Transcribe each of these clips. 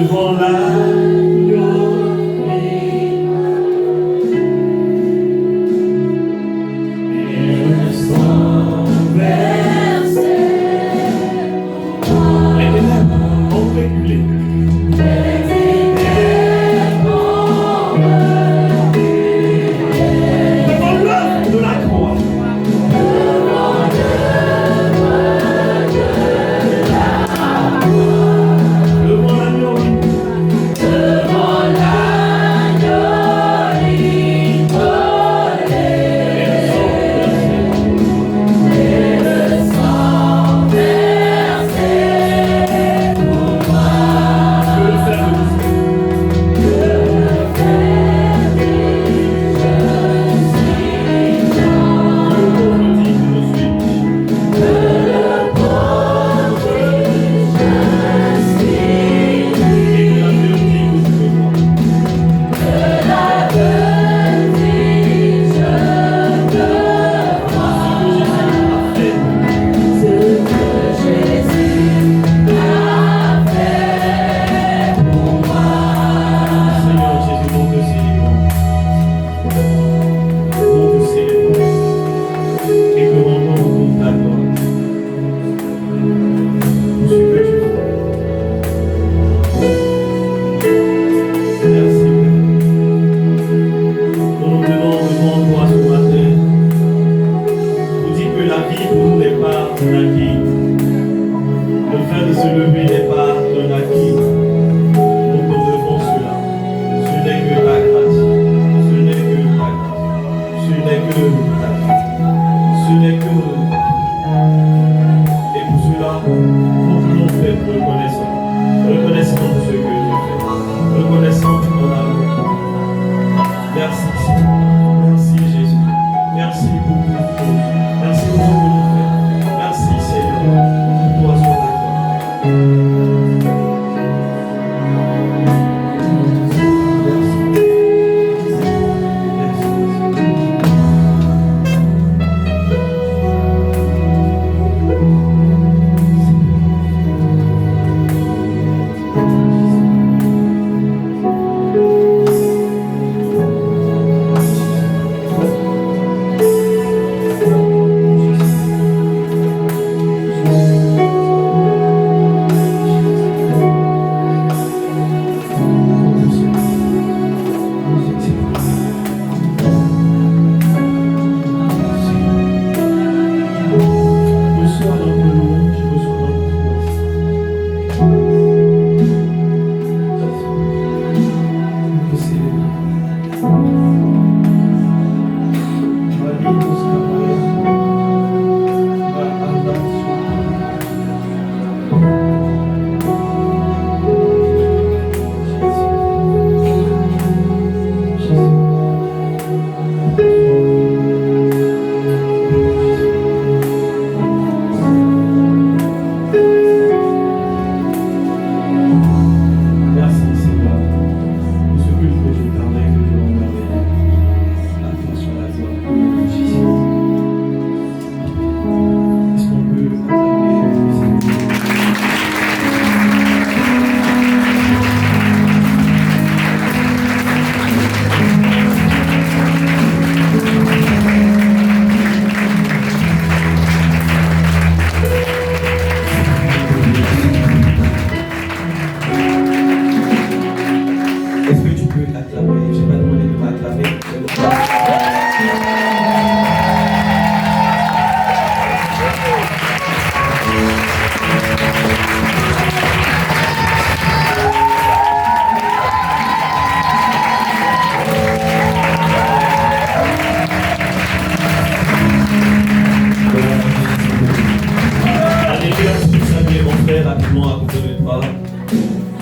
devant l'agneau et le sang versé. Les ténèbres ont reculé. Devant l'œuvre de la croix.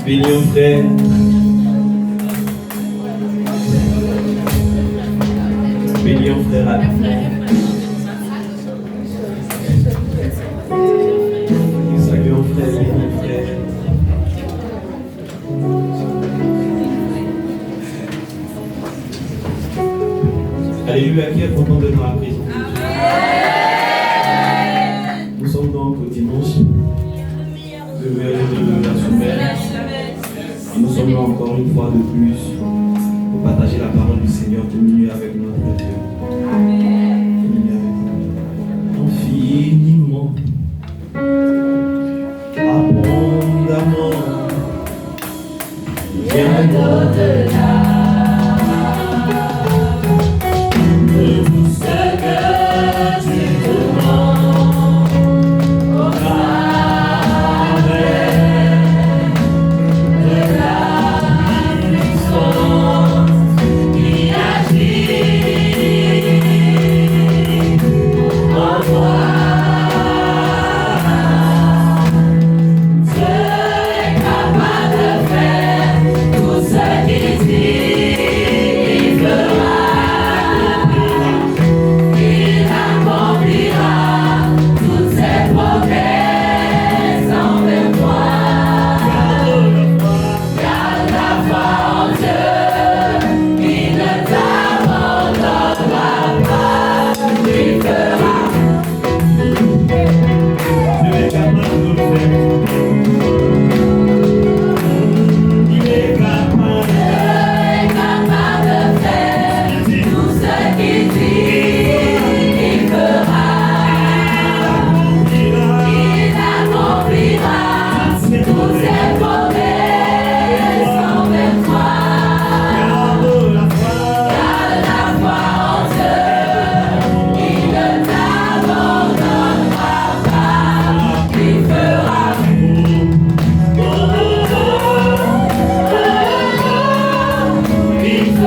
Bénis frère. Bénis frère. Saluons frère, bénis frère. Alléluia, qui est content de notre présence. Nous sommes donc au dimanche, le verre de la semaine. sommes là encore une fois de plus pour partager la parole du Seigneur, communier avec notre Dieu. Amen. Communier avec nous. Infiniment, abondamment, bien au-delà de tout ce que tu demandes au travers de la puissance qui agit en toi. Dieu est capable de faire tout ce qu'il dit, il fera. Il accomplira toutes ses promesses envers toi. Garde la foi en Dieu, il ne t'abandonnera pas, il fera. Dieu est capable de le faire. Il est capable. Dieu est capable de faire tout ce qu'il dit, il fera. Il accomplira toutes ses promesses envers toi. Garde la foi en Dieu, il ne t'abandonnera pas, il fera. Il fera. Il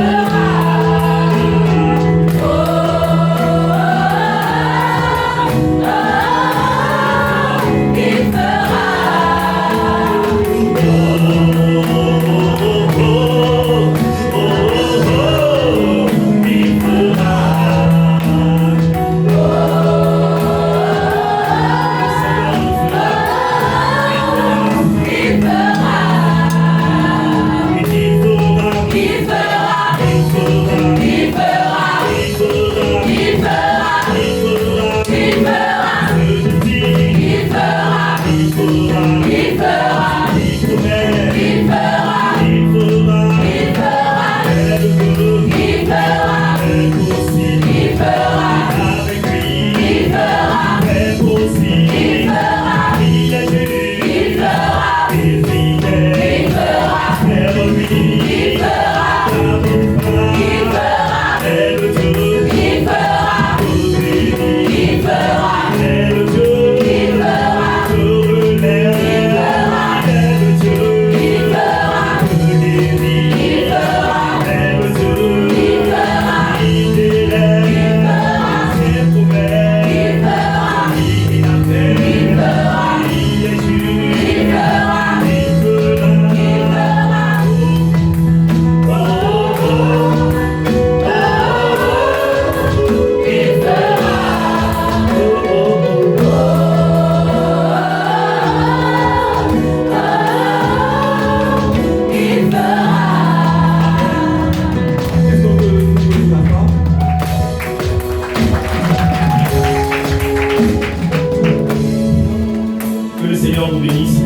Que le Seigneur nous bénisse.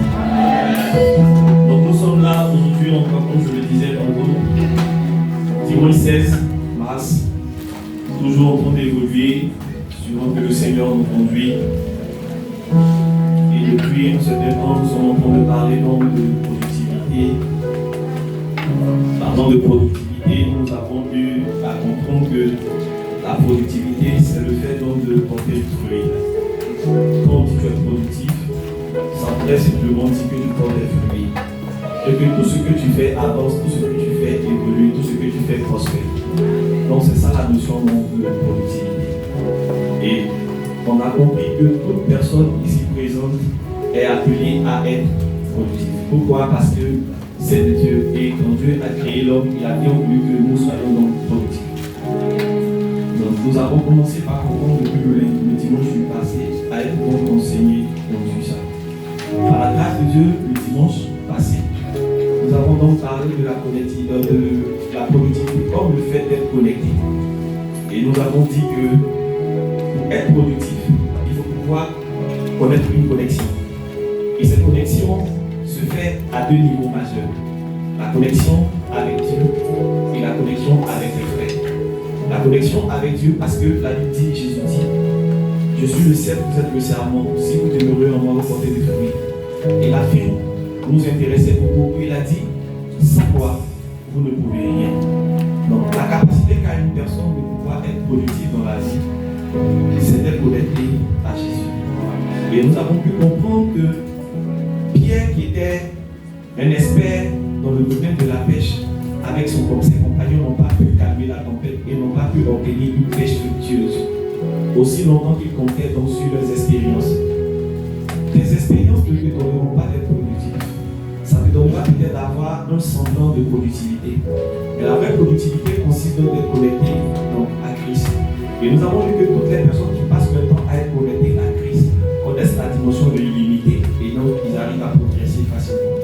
Donc nous sommes là aujourd'hui, encore comme je le disais tantôt, dimanche 16 mars, toujours en train d'évoluer, suivant que le Seigneur nous conduit. Et depuis un certain temps, nous sommes en train de parler donc de productivité. Parlant de productivité, nous avons eu à comprendre que la productivité, c'est le fait donc de porter du fruit. Quand on dit que tu es productif, ça voudrait simplement dire que tu portes des fruits. Et que tout ce que tu fais avance, tout ce que tu fais évolue, tout ce que tu fais prospère. Donc c'est ça la notion donc, de productivité. Et on a compris que toute personne ici présente est appelée à être productive. Pourquoi? Parce que c'est de Dieu. Et quand Dieu a créé l'homme, il a bien voulu que nous soyons donc productifs. Donc nous avons commencé par comprendre depuis le dimanche passé à être bon enseigné dans tout ça. Par la grâce de Dieu, le dimanche passé, nous avons donc parlé de la productivité comme le fait d'être connecté. Et nous avons dit que pour être productif, il faut pouvoir connaître une connexion. Et cette connexion se fait à deux niveaux majeurs. La connexion avec Dieu et la connexion avec les frères. La connexion avec Dieu, parce que la Bible dit, Jésus dit, je suis le cep, vous êtes le serment. Si vous demeurez en moi, vous portez des fruits. Et la fin nous intéressait beaucoup. Il a dit, sans quoi vous ne pouvez rien. Donc la capacité qu'a une personne de pouvoir être productive dans la vie, c'est d'être connecté à Jésus. Et nous avons pu comprendre que Pierre, qui était un expert dans le domaine de la pêche, avec ses compagnons, n'ont pas pu calmer la tempête et n'ont pas pu organiser une pêche fructueuse. Aussi longtemps qu'ils comptaient donc sur leurs expériences. Tes expériences ne te donneront pas d'être productif. Ça te donnera peut-être d'avoir un semblant de productivité. Mais la vraie productivité consiste donc d'être connecté donc, à Christ. Et nous avons vu que toutes les personnes qui passent leur temps à être connectées à Christ connaissent la dimension de l'illimité et donc ils arrivent à progresser facilement.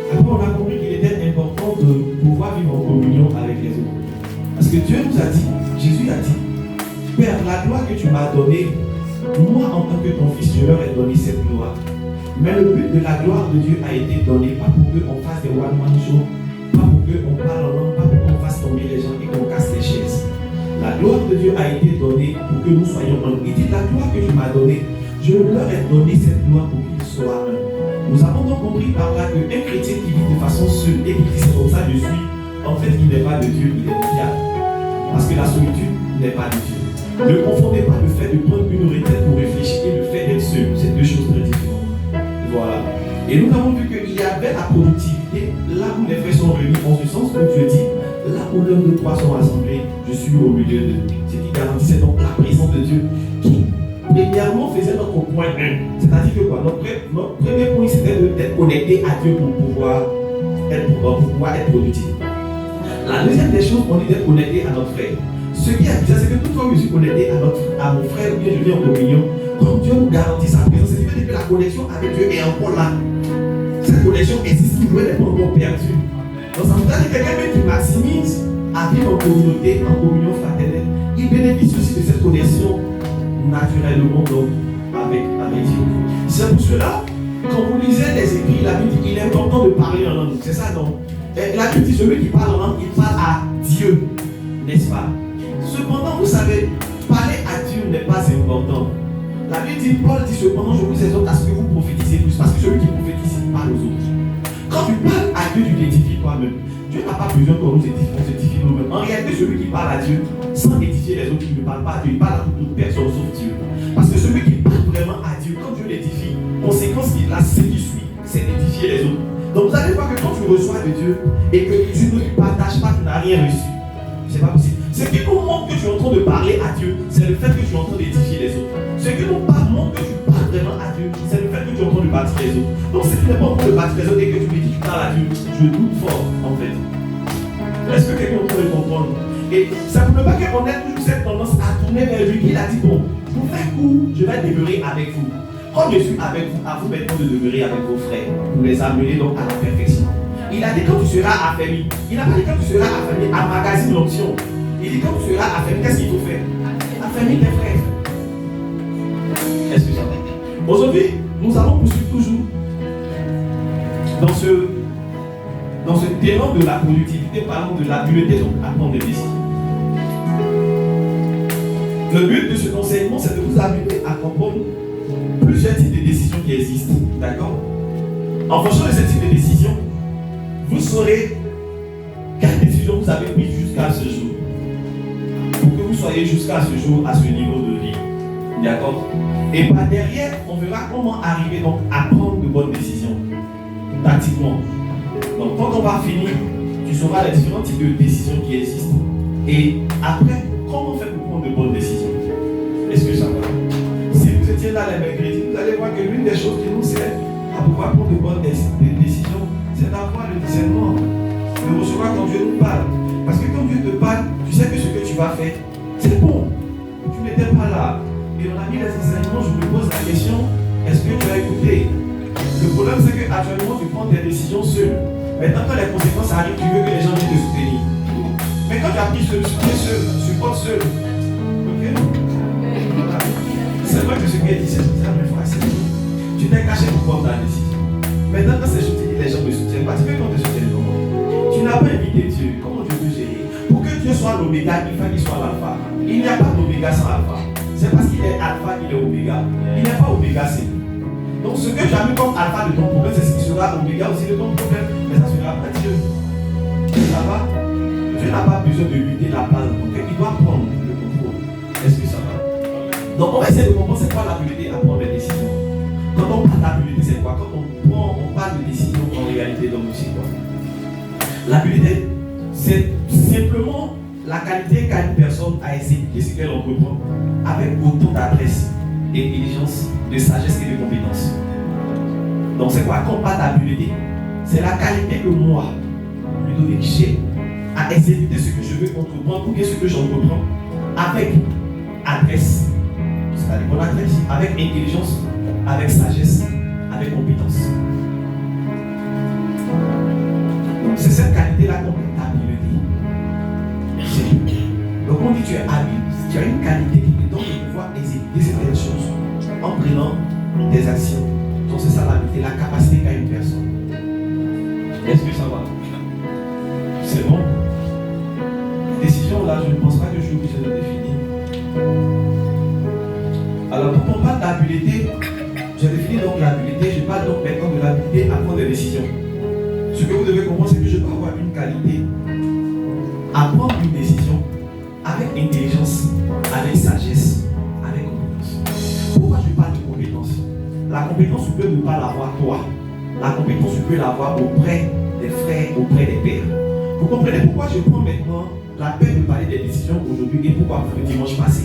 Après, on a compris qu'il était important de pouvoir vivre en communion avec les autres. Parce que Dieu nous a dit, Jésus a dit, Père, la gloire que tu m'as donnée, moi en tant que ton fils, je leur ai donné cette gloire. Mais le but de la gloire de Dieu a été donné, pas pour qu'on fasse des one-man shows, pas pour qu'on parle en langue, pas pour qu'on fasse tomber les gens et qu'on casse les chaises. La gloire de Dieu a été donnée pour que nous soyons un. Il dit, la gloire que tu m'as donnée, je leur ai donné cette gloire pour qu'ils soient un. Nous avons donc compris par là qu'un chrétien qui vit de façon seule et qui dit c'est comme ça je suis, en fait il n'est pas de Dieu, il est de diable. Parce que la solitude n'est pas de Dieu. Ne confondez pas le fait de prendre une retraite pour réfléchir et le fait d'être seul. C'est deux choses très différentes. Voilà. Et nous avons vu qu'il y avait la productivité là où les frères sont réunis, en ce sens où Dieu dit, là où l'un de trois sont assemblés, je suis au milieu d'eux. Ce qui garantissait donc la présence de Dieu qui, premièrement, faisait notre point 1. C'est-à-dire que quoi, notre premier point, c'était d'être connecté à Dieu pour pouvoir être productif. La deuxième des choses, on est d'être connecté à notre frère. Ce qui est bizarre, c'est que toute fois que je suis connecté à mon frère ou bien je viens en communion, quand Dieu nous garantit sa présence, c'est-à-dire que la connexion avec Dieu est encore là. Cette connexion existe, mais elle n'est pas encore perdue. Donc ça veut dire que quelqu'un qui maximise à vivre en communauté, en communion fraternelle, il bénéficie aussi de cette connexion naturellement donc, avec Dieu. C'est pour cela, quand vous lisez les écrits, la Bible dit qu'il est important de parler en langue. C'est ça donc. Et la Bible dit celui qui parle en langue, il parle à Dieu, n'est-ce pas? Cependant, vous savez, parler à Dieu n'est pas important. La Bible dit, Paul dit cependant, je vous exhorte à ce que vous prophétisez plus, parce que celui qui prophétise, il parle aux autres. Quand tu parles à Dieu, tu t'édifies toi-même. Dieu n'a pas besoin qu'on nous édifie, on s'édifie nous-mêmes. En réalité, celui qui parle à Dieu, sans édifier les autres, qui ne parle pas à Dieu, il parle à toute personne sauf Dieu. Parce que celui qui parle vraiment à Dieu, quand Dieu l'édifie, conséquence qu'il a, c'est qui suit, c'est d'édifier les autres. Donc vous allez voir que quand tu reçois de Dieu et que tu ne partages pas, tu n'as rien reçu. C'est pas possible. Ce qui nous montre que tu es en train de parler à Dieu, c'est le fait que tu es en train d'édifier les autres. Ce qui nous montre que tu parles vraiment à Dieu, c'est le fait que tu es en train de bâtir les autres. Donc si tu n'es pas en train de bâtir les autres et que tu me dis que tu parles à Dieu, je doute fort en fait. Est-ce que quelqu'un est en train de comprendre? Et ça ne veut pas qu'on ait toujours cette tendance à tourner vers lui. Il a dit bon, pour faire court, je vais demeurer avec vous. Quand je suis avec vous, à vous maintenant de demeurer avec vos frères, pour les amener donc à la perfection. Il a dit quand tu seras affermi. Il n'a pas dit quand tu seras affermi, emmagasine l'option. Il dit quand tu seras affermi, qu'est-ce qu'il faut faire? Affermir tes frères. Est-ce que ça va? Aujourd'hui, nous allons poursuivre toujours dans ce terrain de la productivité, parlons de l'habileté donc à prendre des décisions. Le but de cet enseignement, c'est de vous habituer à comprendre plusieurs types de décisions qui existent. D'accord? En fonction de ce type de décision, vous saurez quelle décision vous avez prise jusqu'à ce jour. Pour que vous soyez jusqu'à ce jour à ce niveau de vie. D'accord? Et par derrière, on verra comment arriver donc à prendre de bonnes décisions. Tactiquement. Donc quand on va finir, tu sauras les différents types de décisions qui existent. Et après, comment faire pour prendre de bonnes décisions? Est-ce que ça va? Si vous étiez là les mercredis, vous allez voir que l'une des choses qui nous sert à pouvoir prendre de bonnes décisions, c'est d'avoir le discernement, de recevoir quand Dieu nous parle. Parce que quand Dieu te parle, tu sais que ce que tu vas faire, c'est bon. Tu n'étais pas là. Et on a mis les enseignements, je me pose la question, est-ce que tu as écouté? Le problème c'est qu'actuellement tu prends des décisions seul. Maintenant quand les conséquences arrivent, tu veux que les gens viennent te soutenir. Mais quand tu as pris seul, tu portes seul. Ok? Voilà. C'est vrai que ce qui est dit, c'est ça, mais frère, c'est tout. Tu t'es caché pour prendre ta décision. Maintenant quand c'est je te dis, les gens me soutiennent pas, tu fais qu'on te soutienne comment? l'oméga, il faut qu'il soit l'alpha. Il n'y a pas d'oméga sans alpha. C'est parce qu'il est alpha qu'il est oméga. Il n'est pas oméga, c'est lui. Donc ce que tu as mis comme alpha de ton problème, c'est ce qui sera oméga aussi de ton problème. Mais ça sera pas Dieu. Ça va? Dieu n'a pas besoin de lutter la place de ton cœur. Il doit prendre le contrôle. Est-ce que ça va? Donc on va essayer de comprendre c'est quoi l'habileté à prendre des décisions. Quand on parle d'habileté, c'est quoi? Quand on parle de décision en réalité, donc c'est quoi? L'habileté, c'est simplement la qualité qu'a une personne à exécuter ce qu'elle entreprend avec autant d'adresse, d'intelligence, de sagesse et de compétence. Donc c'est quoi? Quand on parle d'habileté, c'est la qualité que moi, Ludovic, j'ai à exécuter ce que je veux entreprendre ou bien ce que j'entreprends avec adresse, c'est-à-dire mon adresse, avec intelligence, avec sagesse, avec compétence. Donc c'est cette qualité-là qu'on appelle habileté. Donc on dit tu es habile, tu as une qualité qui te donne de pouvoir exécuter certaines choses en prenant des actions. Donc c'est ça l'habileté, la capacité qu'a une personne. Est-ce que ça va? C'est bon? Décision là, je ne pense pas que je suis obligé de définir. Alors quand on parle d'habileté, je définis donc l'habileté, je parle donc maintenant de l'habileté à prendre des décisions. Ce que vous devez comprendre, c'est que je dois avoir une qualité à prendre une décision avec intelligence, avec sagesse, avec compétence. Pourquoi je parle de compétence? La compétence, tu peux ne pas l'avoir toi. La compétence, tu peux l'avoir auprès des frères, auprès des pères. Vous comprenez pourquoi je prends maintenant la peine de parler des décisions aujourd'hui et pourquoi le dimanche passé?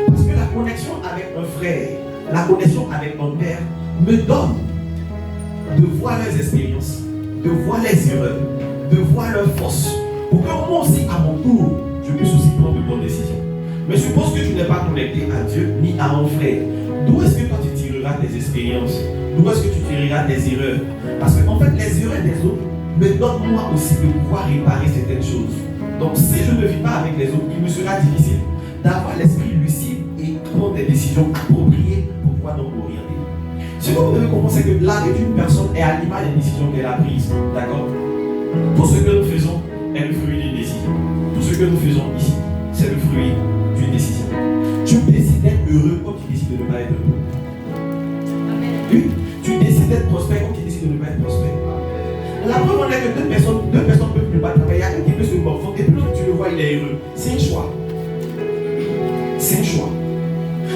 Parce que la connexion avec un frère, la connexion avec un père me donne de voir leurs expériences, de voir les erreurs, de voir leurs forces, pour que moi aussi, à mon tour, je puisse aussi prendre de bonnes décisions. Mais suppose que tu n'es pas connecté à Dieu ni à un frère. D'où est-ce que toi tu tireras tes expériences? D'où est-ce que tu tireras tes erreurs? Parce que en fait, les erreurs des autres me donnent moi aussi de pouvoir réparer certaines choses. Donc si je ne vis pas avec les autres, il me sera difficile d'avoir l'esprit lucide et prendre des décisions appropriées pour pouvoir donc orienter. Ce que vous devez comprendre, c'est que la vie d'une personne est à l'image des décisions qu'elle a prises. D'accord? Tout ce que nous faisons est le fruit d'une décision. Tout ce que nous faisons ici, c'est le fruit d'une décision. Tu décides d'être heureux comme tu décides de ne pas être heureux. Oui, tu décides d'être prospère comme tu décides de ne pas être prospère. La preuve en est que deux personnes peuvent ne pas travailler. Il y a quelqu'un qui peut se morfondre et puis l'autre tu le vois, il est heureux. C'est un choix. C'est un choix.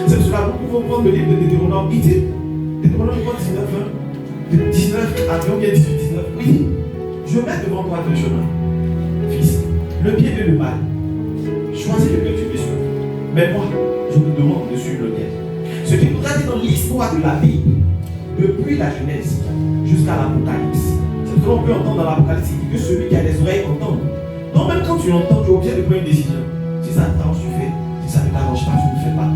C'est pour cela que nous pouvons prendre le livre de Deutéronome. Il dit, Deutéronome 19, de 19 à 18, 19. Oui, je mets devant toi deux chemins. Fils, le bien et le mal. Choisis le que tu veux suivre. Mais moi, je vous demande de suivre le bien. Ce qui nous a dit dans l'histoire de la Bible, depuis la Genèse jusqu'à l'Apocalypse. C'est ce qu'on peut entendre dans l'Apocalypse, il dit que celui qui a des oreilles entende. Donc même quand tu entends, tu es obligé de prendre une décision. Si ça t'arrange, tu fais. Si ça ne t'arrange pas, tu ne fais pas.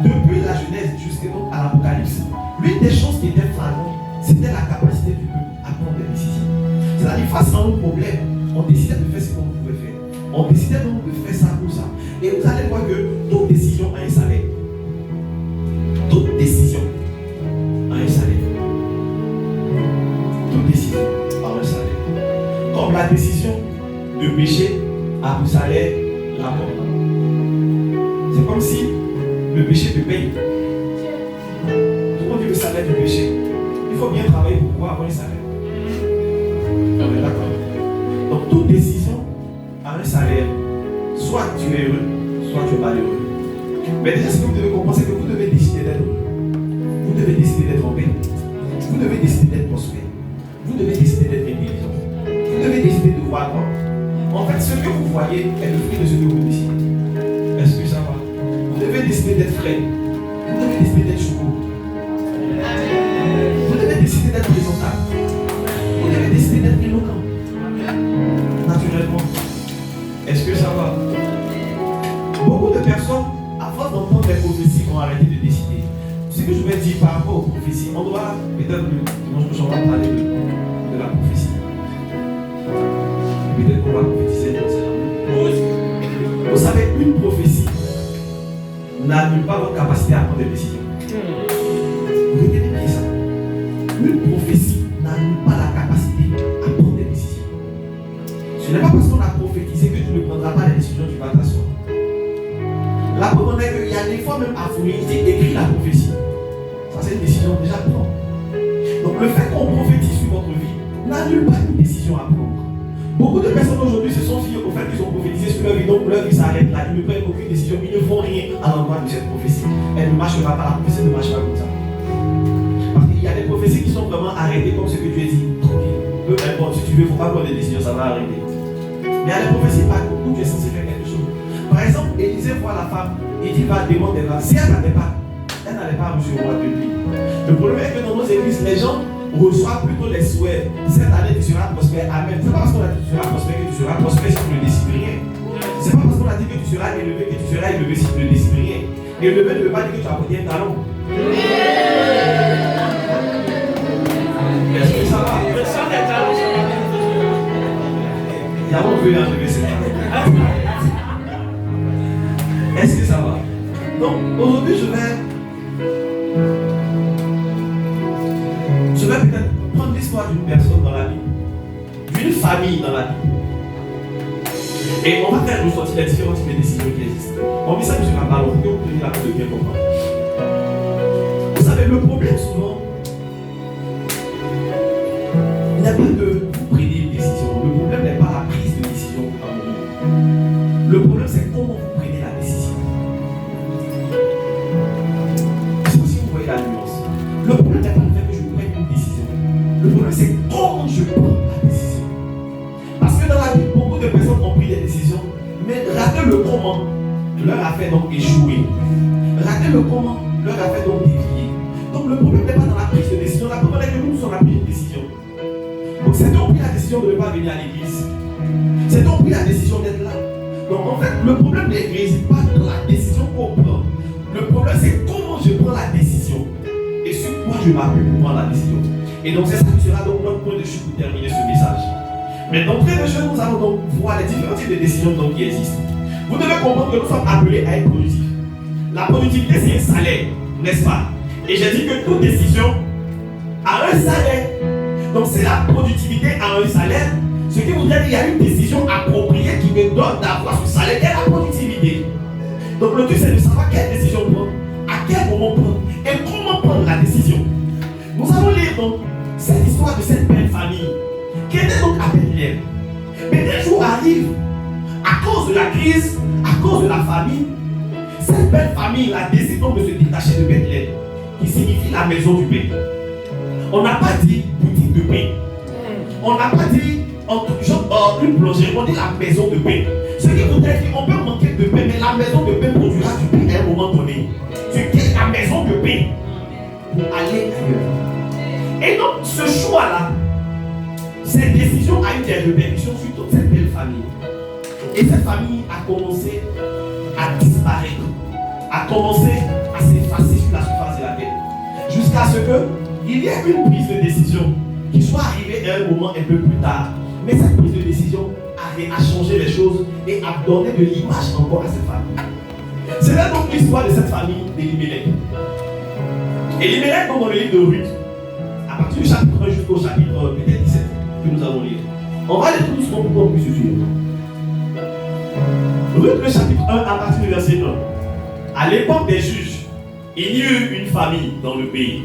Depuis la Genèse jusqu'à l'Apocalypse, l'une des choses qui était flagrantes, c'était la capacité du peuple à prendre des décisions. C'est-à-dire face à un problème, on décidait de faire ce qu'on pouvait faire. On décidait donc de faire ça ou ça. Et vous allez voir que toute décision a un salaire. Toute décision a un salaire. Toute décision a un salaire. Comme la décision de pécher a pour salaire la mort. C'est comme si le péché te paye. Tout le monde dit le salaire du péché. Il faut bien travailler pour pouvoir avoir un salaire. On est d'accord? Donc toute décision a un salaire. Soit tu es heureux, soit tu es malheureux. Mais déjà, ce que vous devez comprendre, c'est que vous devez décider d'être heureux. Vous devez décider d'être en paix. Vous devez décider d'être prospère. Vous devez décider d'être intelligent. Vous devez décider de voir grand. En fait, ce que vous voyez est le fruit de ce que vous décidez. Est-ce que ça va? Vous devez décider d'être frais. Vous devez décider d'être choucou. Vous devez décider d'être présentable. Vous devez décider d'être éloquent. Naturellement. Est-ce que ça va? Beaucoup de personnes, à force d'entendre des prophéties, ont arrêté de décider. Ce que je vais dire par rapport aux prophéties, on doit, peut-être dimanche prochain, on va parler de la prophétie. Peut-être qu'on va prophétiser dans ces gens. Vous savez, une prophétie n'annule pas votre capacité à prendre des décisions. Retenez bien ça. Une prophétie n'annule pas la capacité à prendre des décisions. Ce n'est pas parce qu'on a prophétisé que tu ne prendras pas les décisions, tu vas t'asseoir. La preuve en est qu'il y a des fois même à Fournier, il dit écris la prophétie. Ça, c'est une décision déjà à prendre. Donc, le fait qu'on prophétise sur votre vie n'annule pas une décision à prendre. Beaucoup de personnes aujourd'hui se sont fiées au fait qu'ils ont prophétisé sur leur vie, donc leur vie s'arrête là, ils ne prennent aucune décision, ils ne font rien à l'endroit de cette prophétie. Elle ne marchera pas, la prophétie ne marche pas comme ça. Parce qu'il y a des prophéties qui sont vraiment arrêtées comme ce que tu as dit. Peu importe, si tu veux, il ne faut pas prendre des décisions, ça va arrêter. Mais il y a des prophéties où tu es censé faire quelque chose. Par exemple, Élisée voit la femme et dit va demander là. Si elle n'allait pas reçu au roi de lui. Le problème est que dans nos églises, les gens reçoivent plutôt les souhaits. Cette année, tu seras prospère. Amen. C'est pas parce qu'on a dit que tu seras prospère que tu seras prospère si tu ne décides rien. C'est pas parce qu'on a dit que tu seras élevé que tu seras élevé si tu ne décides rien. Élevé ne veut pas dire que tu as apporté un talent. Est-ce que ça va? Il y a un peu enlever cette année. Est-ce que ça va? Donc, aujourd'hui, je vais peut-être prendre l'histoire d'une personne dans la Bible, d'une famille dans la Bible. Et on va faire ressortir les différents types de décisions qui existent. On met ça sur la parole pour que vous preniez la peine de bien comprendre. Vous savez, le problème souvent, il n'y a pas de prendre une décision. Le problème n'est pas la prise de décision à un moment. Le problème, c'est comment vous prenez la décision. C'est aussi vous voyez la nuance. Le problème n'est pas le fait que je prenne une décision. Le problème, c'est comment je prends la décision. Parce que dans la vie, beaucoup de personnes ont pris des décisions, mais rater le comment leur a fait donc échouer. Rater le comment leur a fait donc dévier. Donc le problème n'est pas dans la prise de décision. La problème est que nous sommes pris une décision. Donc c'est donc pris la décision de ne pas venir à l'église. C'est donc pris la décision d'être là. Donc en fait, le problème ne réside pas dans la décision qu'on prend. Le problème, c'est comment je prends la décision. Et sur quoi je m'appuie pour prendre la décision. Et donc c'est ça qui sera donc notre point de chute pour terminer ce message. Mais d'entrée de jeu, nous allons donc voir les différents types de décisions donc, qui existent. Vous devez comprendre que nous sommes appelés à être productifs. La productivité, c'est un salaire, n'est-ce pas? Et j'ai dit que toute décision a un salaire. Donc c'est la productivité à un salaire. Ce qui voudrait dire qu'il y a une décision appropriée qui me donne d'avoir ce salaire et la productivité. Donc le but c'est de savoir quelle décision prendre, à quel moment prendre et comment prendre la décision. Nous allons lire donc cette histoire de cette belle famille qui était donc à Bethléem. Mais des jours arrivent, à cause de la crise, à cause de la famine, cette belle famille a décidé donc de se détacher de Bethléem, qui signifie la maison du pain. On n'a pas dit boutique de pain. On n'a pas dit une boulangerie, on dit la maison de pain. Ce qui voudrait dire qu'on peut manquer de pain, mais la maison de pain produira du pain à un moment donné. Tu quittes la maison de pain pour aller ailleurs. Et donc ce choix-là, cette décision a eu des répercussions sur toute cette belle famille. Et cette famille a commencé à disparaître, a commencé à s'effacer sur la surface de la terre. Jusqu'à ce qu'il y ait une prise de décision qui soit arrivée à un moment un peu plus tard. Mais cette prise de décision a changé les choses et a donné de l'image encore à cette famille. C'est là donc l'histoire de cette famille d'Elimelech. Elimelech, donc dans le livre de Ruth, à partir du chapitre 1 jusqu'au chapitre peut-être 17 que nous allons lire. On va lire tout doucement pour qu'on puisse suivre. Ruth, le chapitre 1, à partir du verset 1. À l'époque des juges, il y eut une famille dans le pays.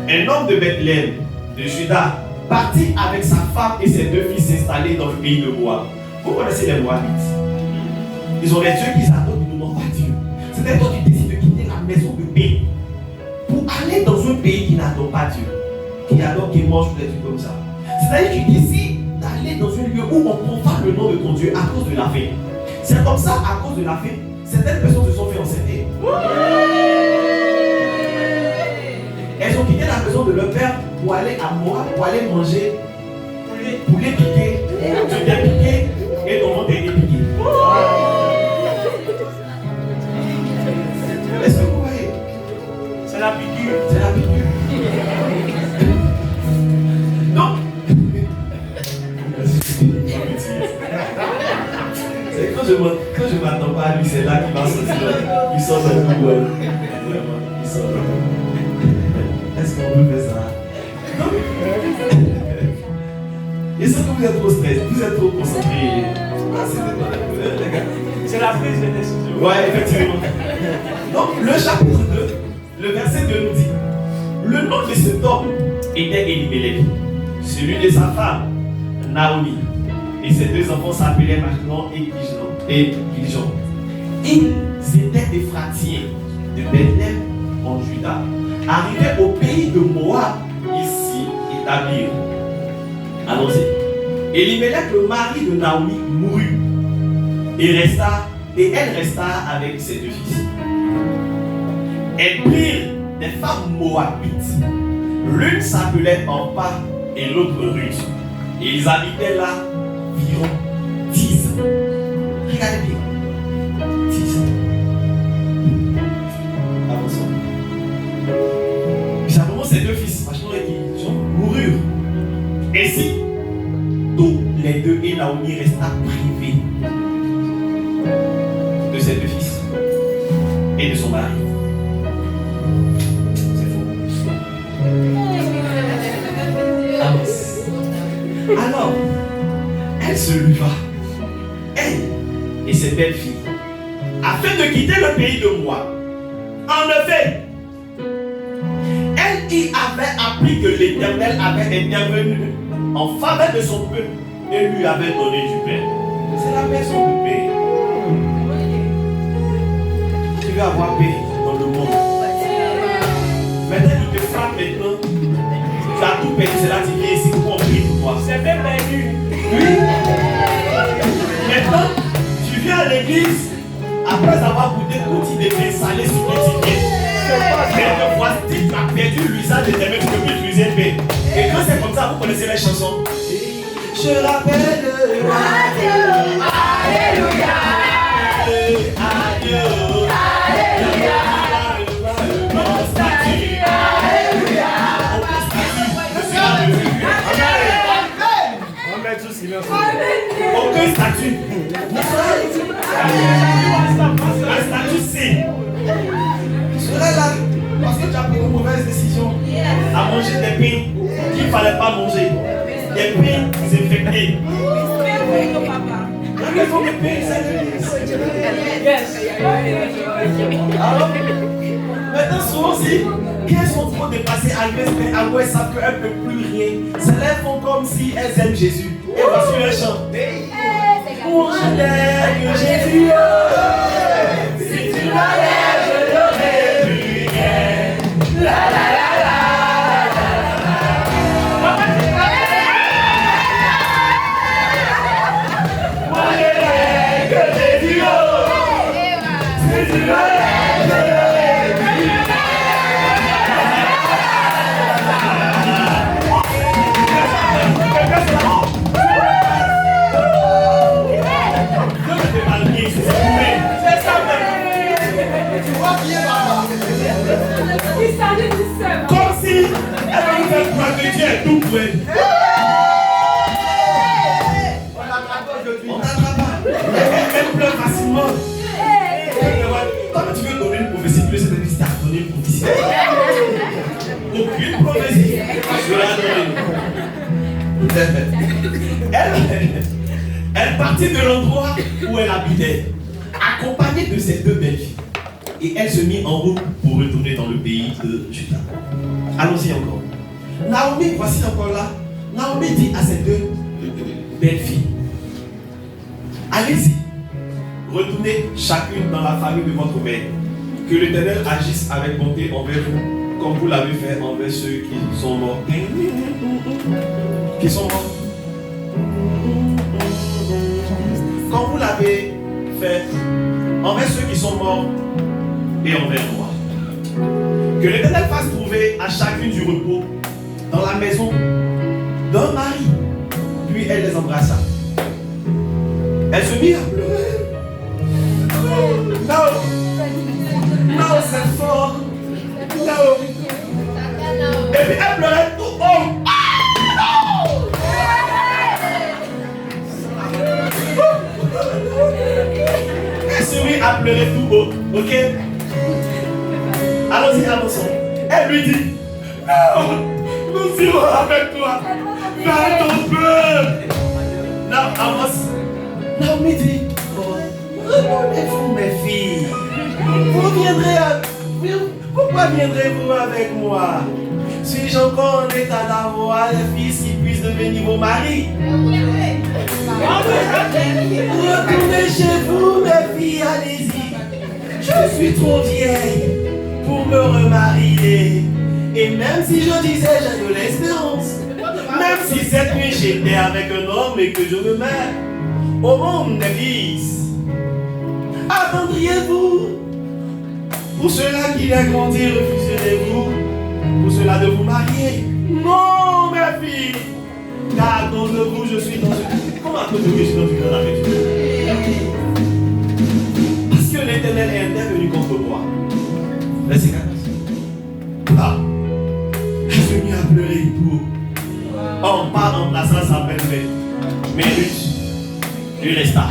Un homme de Bethléem, de Juda, partit avec sa femme et ses deux fils s'installer dans le pays de Moab. Vous connaissez les Moabites? Ils ont des dieux qu'ils adorent, ils n'ont pas Dieu. C'est un temps qui décide de quitter la maison de paix pour aller dans un pays qui n'adore pas Dieu, qui adore, qui mange des trucs comme ça. C'est-à-dire qu'ils décident d'aller dans un lieu où on profane le nom de ton Dieu à cause de la faim. C'est comme ça, à cause de la faim, certaines personnes se sont fait enseigner. Elles ont quitté la maison de leur père pour aller à Moab, pour aller manger poulet piqué, du thé piqué et ton ventre est piqué. Est-ce que vous voyez? C'est la piqûre. C'est la piqûre. Donc, c'est quand je m'attends pas à lui, c'est là qu'il va sortir. Il sort de tout. Vraiment, il sort de tout. Est-ce qu'on peut faire ça? Et ça que vous êtes trop stressé, vous êtes trop concentré. Ah, c'est les gars. C'est la prise de décision. Ouais, effectivement. Donc, le chapitre 2, le verset 2 nous dit: le nom de cet homme était Elimelech, celui de sa femme, Naomi. Et ses deux enfants s'appelaient Machlon et Giljon. Ils étaient des Éphratiens de Bethléem en Juda, arrivés au pays de Moab, ici établis. Allons-y. Elimelech, le mari de Naomi, mourut et elle resta avec ses deux fils. Elles prirent des femmes moabites. L'une s'appelait Orpa et l'autre Ruth. Et ils habitaient là environ 10 ans. Regardez bien. 10 ans. Avançons. Bizarrement, ces deux fils, franchement, ils moururent. Ainsi, tous les deux et Naomi resta privée de ses deux fils et de son mari. Alors, elle se leva, elle et ses belles filles, afin de quitter le pays de Moab. En effet, elle y avait appris que l'Éternel avait intervenu en faveur de son peuple et lui avait donné du pain. C'est la maison de paix. Tu veux avoir paix dans le monde. Maintenant, tu te frappes maintenant. Tu as tout perdu, c'est là que tu viens ici pour prier pour toi. C'est bien perdu. Oui. Maintenant, tu viens à l'église après avoir goûté tout de pain salé sur le ticket. Mais voici, tu as perdu l'usage de tes mains, tu peux plus utiliser le pain. Et quand c'est comme ça, vous connaissez les chansons. Je rappelle. Adieu. Alléluia. Adieu. Alléluia. Mon statut. Alléluia. On met tout silence. Aucun statut. Un statut C. Tu serais là parce que tu as pris une mauvaise décision à manger des pains qu'il ne fallait pas manger. Des pains infectés. La maison des pains, c'est alors, maintenant, souvent aussi, quand elles sont trop dépassées à l'ouest, mais à l'ouest, savent qu'elles ne peuvent plus rien. Elles font comme si elles aiment Jésus. Et voici le chant. Moi, j'aime Jésus. Si tu m'enlèves, je n'aurai plus rien. La la la la. Moi, j'aime Jésus. Si tu m'enlèves, je n'aurai plus rien. Comme si elle nous fait croire que Dieu est tout prêt. On n'attrape pas. Elle pleure facilement. Toi, tu veux donner une prophétie, tu veux cette église t'a donné une prophétie. Aucune prophétie. Je la donne. Elle partit de l'endroit où elle habitait, accompagnée de ses deux belles filles. Et elle se mit en route pour retourner dans le pays de Juda. Allons-y encore. Naomi, voici encore là. Naomi dit à ses deux belles filles: allez-y, retournez chacune dans la famille de votre mère. Que l'Éternel agisse avec bonté envers vous, comme vous l'avez fait envers ceux qui sont morts. Qui sont morts. Comme vous l'avez fait envers ceux qui sont morts et envers moi. Que l'Éternel fasse trouver à chacune du repos dans la maison d'un mari. Puis elle les embrassa. Elle se mit à pleurer. Non, c'est fort. Non. Et puis elle pleurait tout haut. Elle se mit à pleurer tout haut. Ok? Allons-y, avançons. Elle lui dit: non, nous irons avec toi. vers ton peuple. Naomi dit, retournez-vous mes filles. Pourquoi viendrez-vous avec moi? Suis-je encore en état d'avoir des fils qui puissent devenir vos maris? Retournez chez vous, mes filles, allez-y. Je suis trop vieille pour me remarier. Et même si je disais j'ai de l'espérance, même si cette nuit j'étais avec un homme et que je me mets au monde des fils, attendriez-vous? Pour cela qui a grandi, refuserez-vous? Pour cela de vous marier? Non, mes filles, car à cause de vous, je suis dans une... Comment à cause de vous, je suis dans une grande aventure? Parce que l'Éternel est intervenu contre moi. Verset 14. Ah, je suis mis à pleurer tout. On part en plaçant sa belle-mère. Mais lui resta.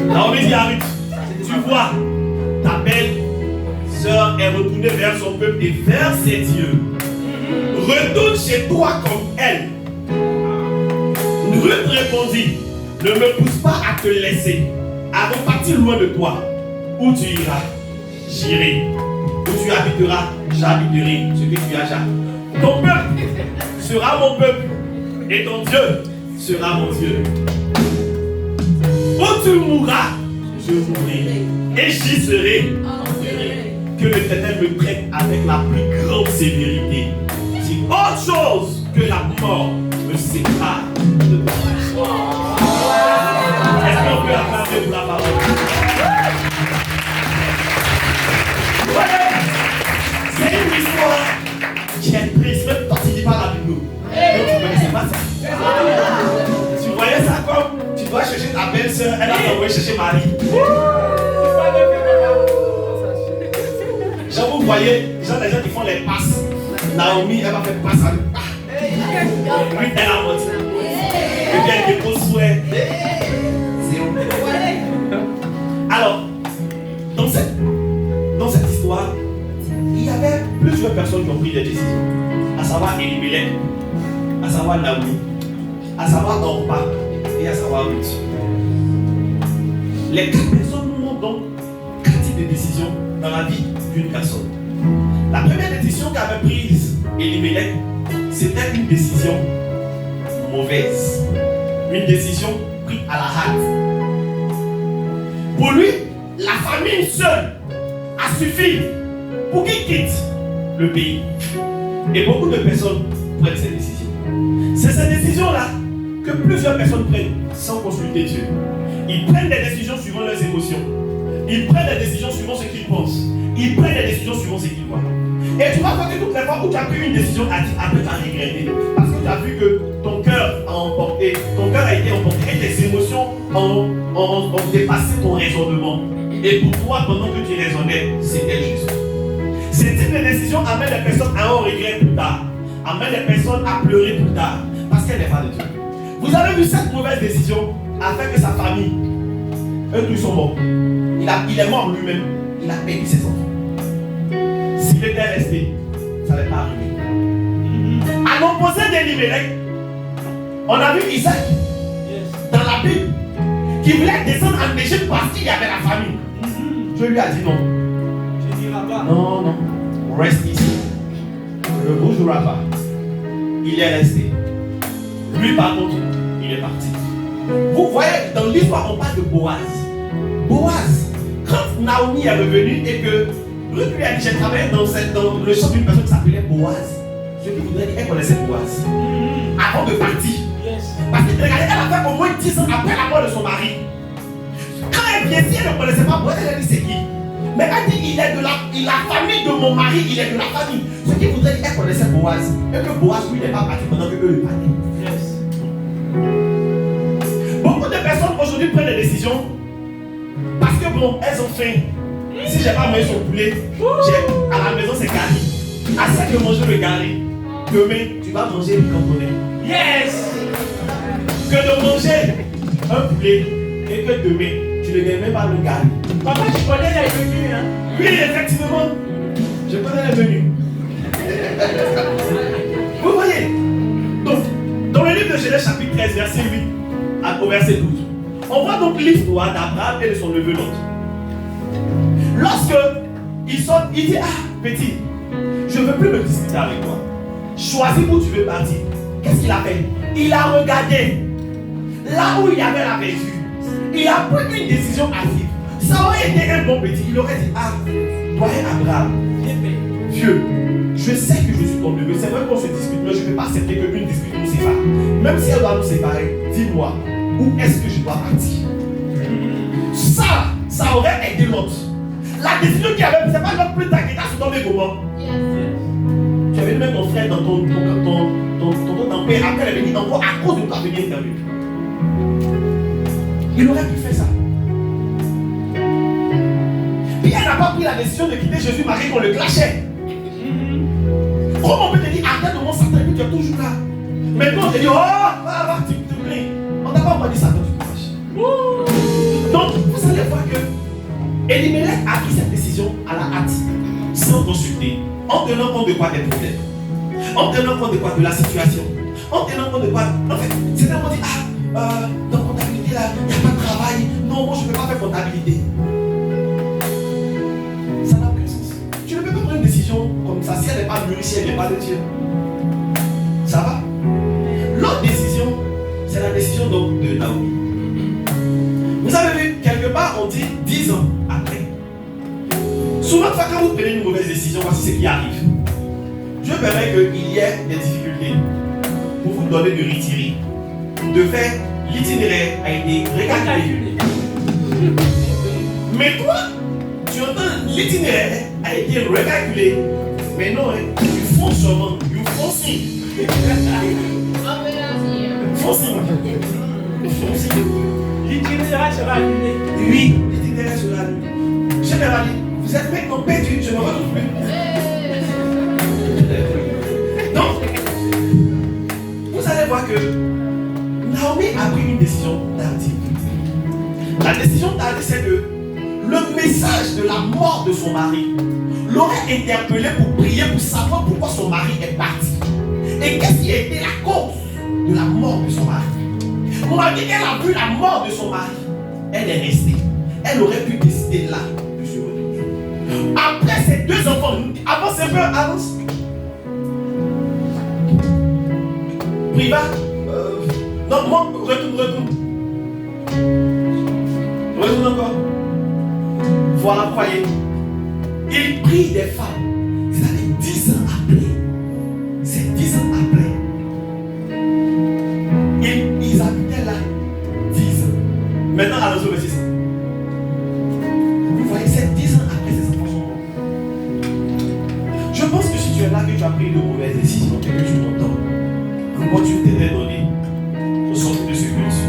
Naomi dit à Ruth, tu vois, ta belle sœur est retournée vers son peuple et vers ses dieux. Retourne chez toi comme elle. Ruth répondit, ne me pousse pas à te laisser, à repartir loin de toi. Où tu iras, j'irai. Où tu habiteras, j'habiterai ce que tu as déjà. Ton peuple sera mon peuple et ton Dieu sera mon Dieu. Où tu mourras, je mourrai et j'y serai. Que l'Éternel me traite avec la plus grande sévérité. Si autre chose que la mort me sépare de toi. Est-ce qu'on peut acclamer pour la parole? C'est une histoire qui est triste, même quand tu ne dis pas la Bible. Donc tu ne connaissais pas ça. Tu voyais ça comme tu dois chercher ta belle-sœur, elle a envoyé chercher Marie. Genre vous voyez, genre les gens qui font les passes. Naomi, elle va faire passe à lui, elle a menti. Et puis elle dépose souhait. Alors, dans cette histoire, il y avait plusieurs personnes qui ont pris des décisions. À savoir Elimelech, à savoir Naomi, à savoir Orpa et à savoir Ruth. Les 4 personnes nous montrent donc 4 types de décisions dans la vie d'une personne. La première décision qu'avait prise Elimelech, c'était une décision mauvaise. Une décision prise à la hâte. Pour lui, la famille seule a suffi pour qu'il quitte le pays. Et beaucoup de personnes prennent ces décisions. C'est ces décisions-là que plusieurs personnes prennent sans consulter Dieu. Ils prennent des décisions suivant leurs émotions. Ils prennent des décisions suivant ce qu'ils pensent. Ils prennent des décisions suivant ce qu'ils voient. Et tu vas voir que toutes les fois où tu as pris une décision, après tu as regretté. Parce que tu as vu que ton cœur a emporté, ton cœur a été emporté et tes émotions ont dépassé ton raisonnement. Et pour toi, pendant que tu raisonnais, c'était juste. Ce type de décision amène les personnes à un regret plus tard. Amène les personnes à pleurer plus tard. Parce qu'elle n'est pas de Dieu. Vous avez vu cette mauvaise décision a fait que sa famille, eux tous sont morts. Il est mort lui-même. Il a perdu ses enfants. S'il était resté, ça n'allait pas arriver. À l'opposé d'Elimelech, on a vu Isaac dans la Bible qui voulait descendre en Égypte parce qu'il y avait la famine. Dieu lui a dit non. Tu n'iras pas. Non, reste ici. Ne bougera pas. Il est resté. Lui, par contre, il est parti. Vous voyez, dans l'histoire, on parle de Boaz. Boaz, quand Naomi est revenue et que Ruth lui a dit, j'ai travaillé dans le champ d'une personne qui s'appelait Boaz. Je lui voudrais dire, elle connaissait Boaz. Avant de partir. Parce que regardez, elle a fait au moins 10 ans après la mort de son mari. Quand elle vient ici, elle ne connaissait pas Boaz, elle a dit c'est qui. Mais elle dit, il est de la famille de mon mari, il est de la famille. Ce qui voudrait dire, elle connaissait Boaz. Et que Boaz, lui, n'est pas parti pendant que eux le parlaient. Beaucoup de personnes aujourd'hui prennent des décisions parce que bon, elles ont faim. Si j'ai pas mangé son poulet, à la maison c'est garni. Assez de manger le garni. Demain, tu vas manger le cantonais. Yes! Que de manger un poulet et que demain, tu ne gagnes même pas le garni. Papa, tu connais les menus, hein? Oui, effectivement. Je connais les menus. Vous voyez? Donc, dans le livre de Genèse chapitre 13, verset 8 au verset 12, on voit donc l'histoire d'Abraham et de son neveu Lot. Lorsque il sort, il dit, ah, petit, je ne veux plus me discuter avec toi. Choisis où tu veux partir. Qu'est-ce qu'il a fait? Il a regardé là où il y avait la vertu. Il a pris une décision active. Ça aurait été un bon petit. Il aurait dit, ah, doyen Abraham, vieux, je sais que je suis ton neveu. C'est vrai qu'on se dispute, mais je ne peux pas accepter qu'une dispute nous sépare. Même si elle doit nous séparer, dis-moi, où est-ce que je dois partir? Ça aurait aidé l'autre. La décision qu'il avait, c'est pas l'autre plus tard qui t'a sur ton mégoment. Tu avais même ton frère dans ton père. Après, elle est venue encore à cause de toi venir interviewer. Il aurait pu faire ça. Puis elle n'a pas pris la décision de quitter Jésus Marie qu'on le clashait. Comment on peut te dire, arrête de mon Satan, puis tu es toujours là. Maintenant on te dit, oh, va, tu te plains. On n'a pas encore dit Satan, tu te fâches. Donc, vous allez voir que Elimelech a pris cette décision à la hâte, sans consulter, en tenant compte de quoi des problèmes, en tenant compte de quoi de la situation, en tenant compte de quoi. En fait, c'est tellement dit, dans comptabilité là, il n'y a pas de travail. Non, moi je ne peux pas faire comptabilité. Ça n'a aucun sens. Tu ne peux pas prendre une décision comme ça si elle n'est pas mûrie, si elle n'est pas de Dieu. Ça va? L'autre décision, c'est la décision donc de Naomi. Vous avez vu, quelque part on dit 10 ans après. Souvent, quand vous prenez une mauvaise décision, voici ce qui arrive. Dieu permet qu'il y ait des difficultés pour vous donner de retirer. De fait, l'itinéraire a été recalculé. Mais toi, tu entends l'itinéraire a été recalculé. Mais non, tu fonces seulement. Tu fonces. Fonce. L'itinéraire sera annulé. Oui, l'itinéraire sera annulé. Je vais aller. Vous êtes maintenant perdu, je ne me retrouve plus. Donc, vous allez voir que Naomi a pris une décision tardive. La décision tardive, c'est que le message de la mort de son mari l'aurait interpellé pour prier, pour savoir pourquoi son mari est parti. Et qu'est-ce qui a été la cause de la mort de son mari. Malgré qu'elle a vu la mort de son mari, elle est restée. Elle aurait pu décider là de se retourner. Après ces deux enfants, avance un peu, avance. Priva, non, moi, retourne. Retourne encore. Voilà, voyez. Il prie des femmes. C'est-à-dire 10 ans après. C'est 10 ans après. Ils habitaient là 10 ans. Maintenant, allons au verset 5. Vous voyez, c'est 10 ans après ces enfants sont morts. Je pense que si tu es là, que tu as pris de mauvaises décisions, que tu t'entends, l'opportunité t'est donnée de sortir de ce culte,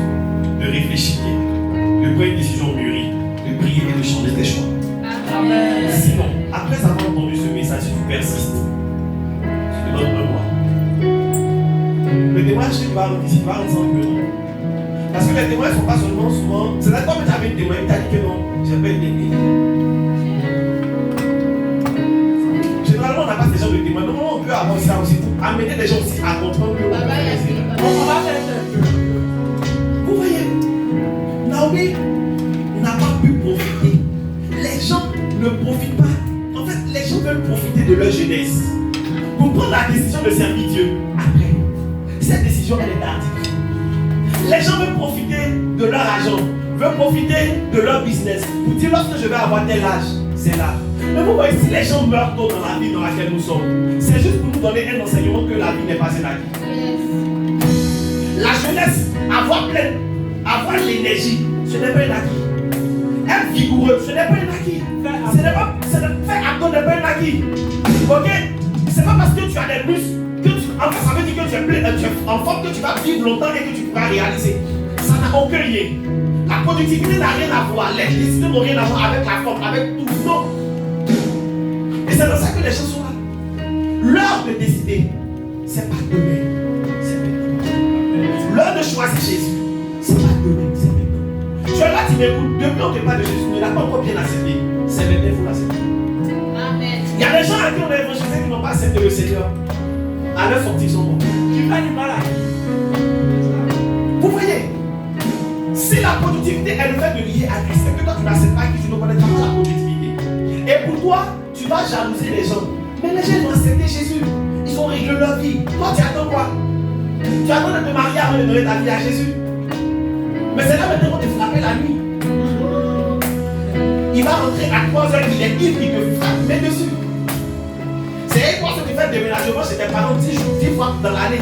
de réfléchir, de prendre une décision mûrie, de prier et de changer tes choix. Amen. Sinon, après avoir entendu ce message, si tu persistes, je te donne un mois. Le témoignage qui va ici va ensemble que non. Parce que les témoins ne sont pas seulement souvent. C'est là comme tu avais un témoin qui t'a dit que non, je vais être dédié. Généralement, on n'a pas ce genre de témoins. Normalement, on peut avoir ça aussi pour amener les gens aussi à comprendre que. On va faire ça. Vous voyez, Naomi n'a pas pu profiter. Les gens ne profitent pas. En fait, les gens veulent profiter de leur jeunesse pour prendre la décision de servir Dieu. Après, cette décision, elle est tardive. Les gens veulent profiter de leur argent, veulent profiter de leur business. Pour dire, lorsque je vais avoir tel âge, c'est là. Mais vous voyez, si les gens meurent tôt dans la vie dans laquelle nous sommes, c'est juste pour nous donner un enseignement que la vie n'est pas un acquis. La jeunesse, avoir l'énergie, ce n'est pas un acquis. Être vigoureux, ce n'est pas un acquis. Faire abdos n'est pas un acquis. Ok? C'est pas parce que tu as des muscles que en fait, ça veut dire que tu es en forme, que tu vas vivre longtemps et que tu pourras réaliser. Ça n'a aucun lien. La productivité n'a rien à voir. Les décisions n'ont rien à voir avec la forme, avec tout. Non. Et c'est dans ça que les gens sont là. L'heure de décider, c'est pas demain, c'est maintenant. L'heure de choisir Jésus, c'est pas demain, c'est maintenant. Tu es là, tu m'écoutes. Depuis on te parle de Jésus, mais il n'a pas encore bien accepté. C'est maintenant, il faut l'accepter. Amen. Il y a des gens à qui on a évangélisé qui n'ont pas accepté le Seigneur. À leur sortie, ils sont morts. Tu fais du mal à Vous voyez, si la productivité est le fait de lier à Christ, et que toi tu n'acceptes pas Christ, tu ne connaîtras pas la productivité. Et pour toi, tu vas jalouser les gens. Mais les gens ils ont accepté Jésus. Ils ont réglé leur vie. Toi, tu attends quoi? Tu attends de te marier avant de donner ta vie à Jésus. Mais c'est là maintenant qu'on te frapper la nuit. Il va rentrer à 3h, il est ivre, il te frappe, mets dessus. C'est quoi ce que tu fais de déménagement chez tes parents 10 jours, 10 fois dans l'année.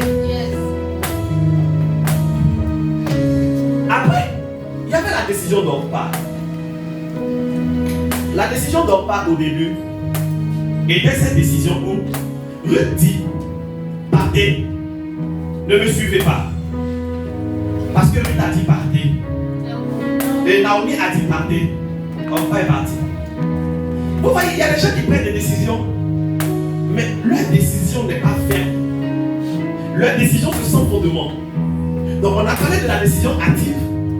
Après, il y avait la décision d'Orpa. La décision d'Orpa au début était cette décision où Ruth dit, partez, ne me suivez pas. Parce que Ruth a dit partez. Et Naomi a dit partez. Orpa est parti. Vous voyez, il y a des gens qui prennent des décisions, mais leur décision n'est pas ferme. Leur décision se sent fondement. Donc on a parlé de la décision active.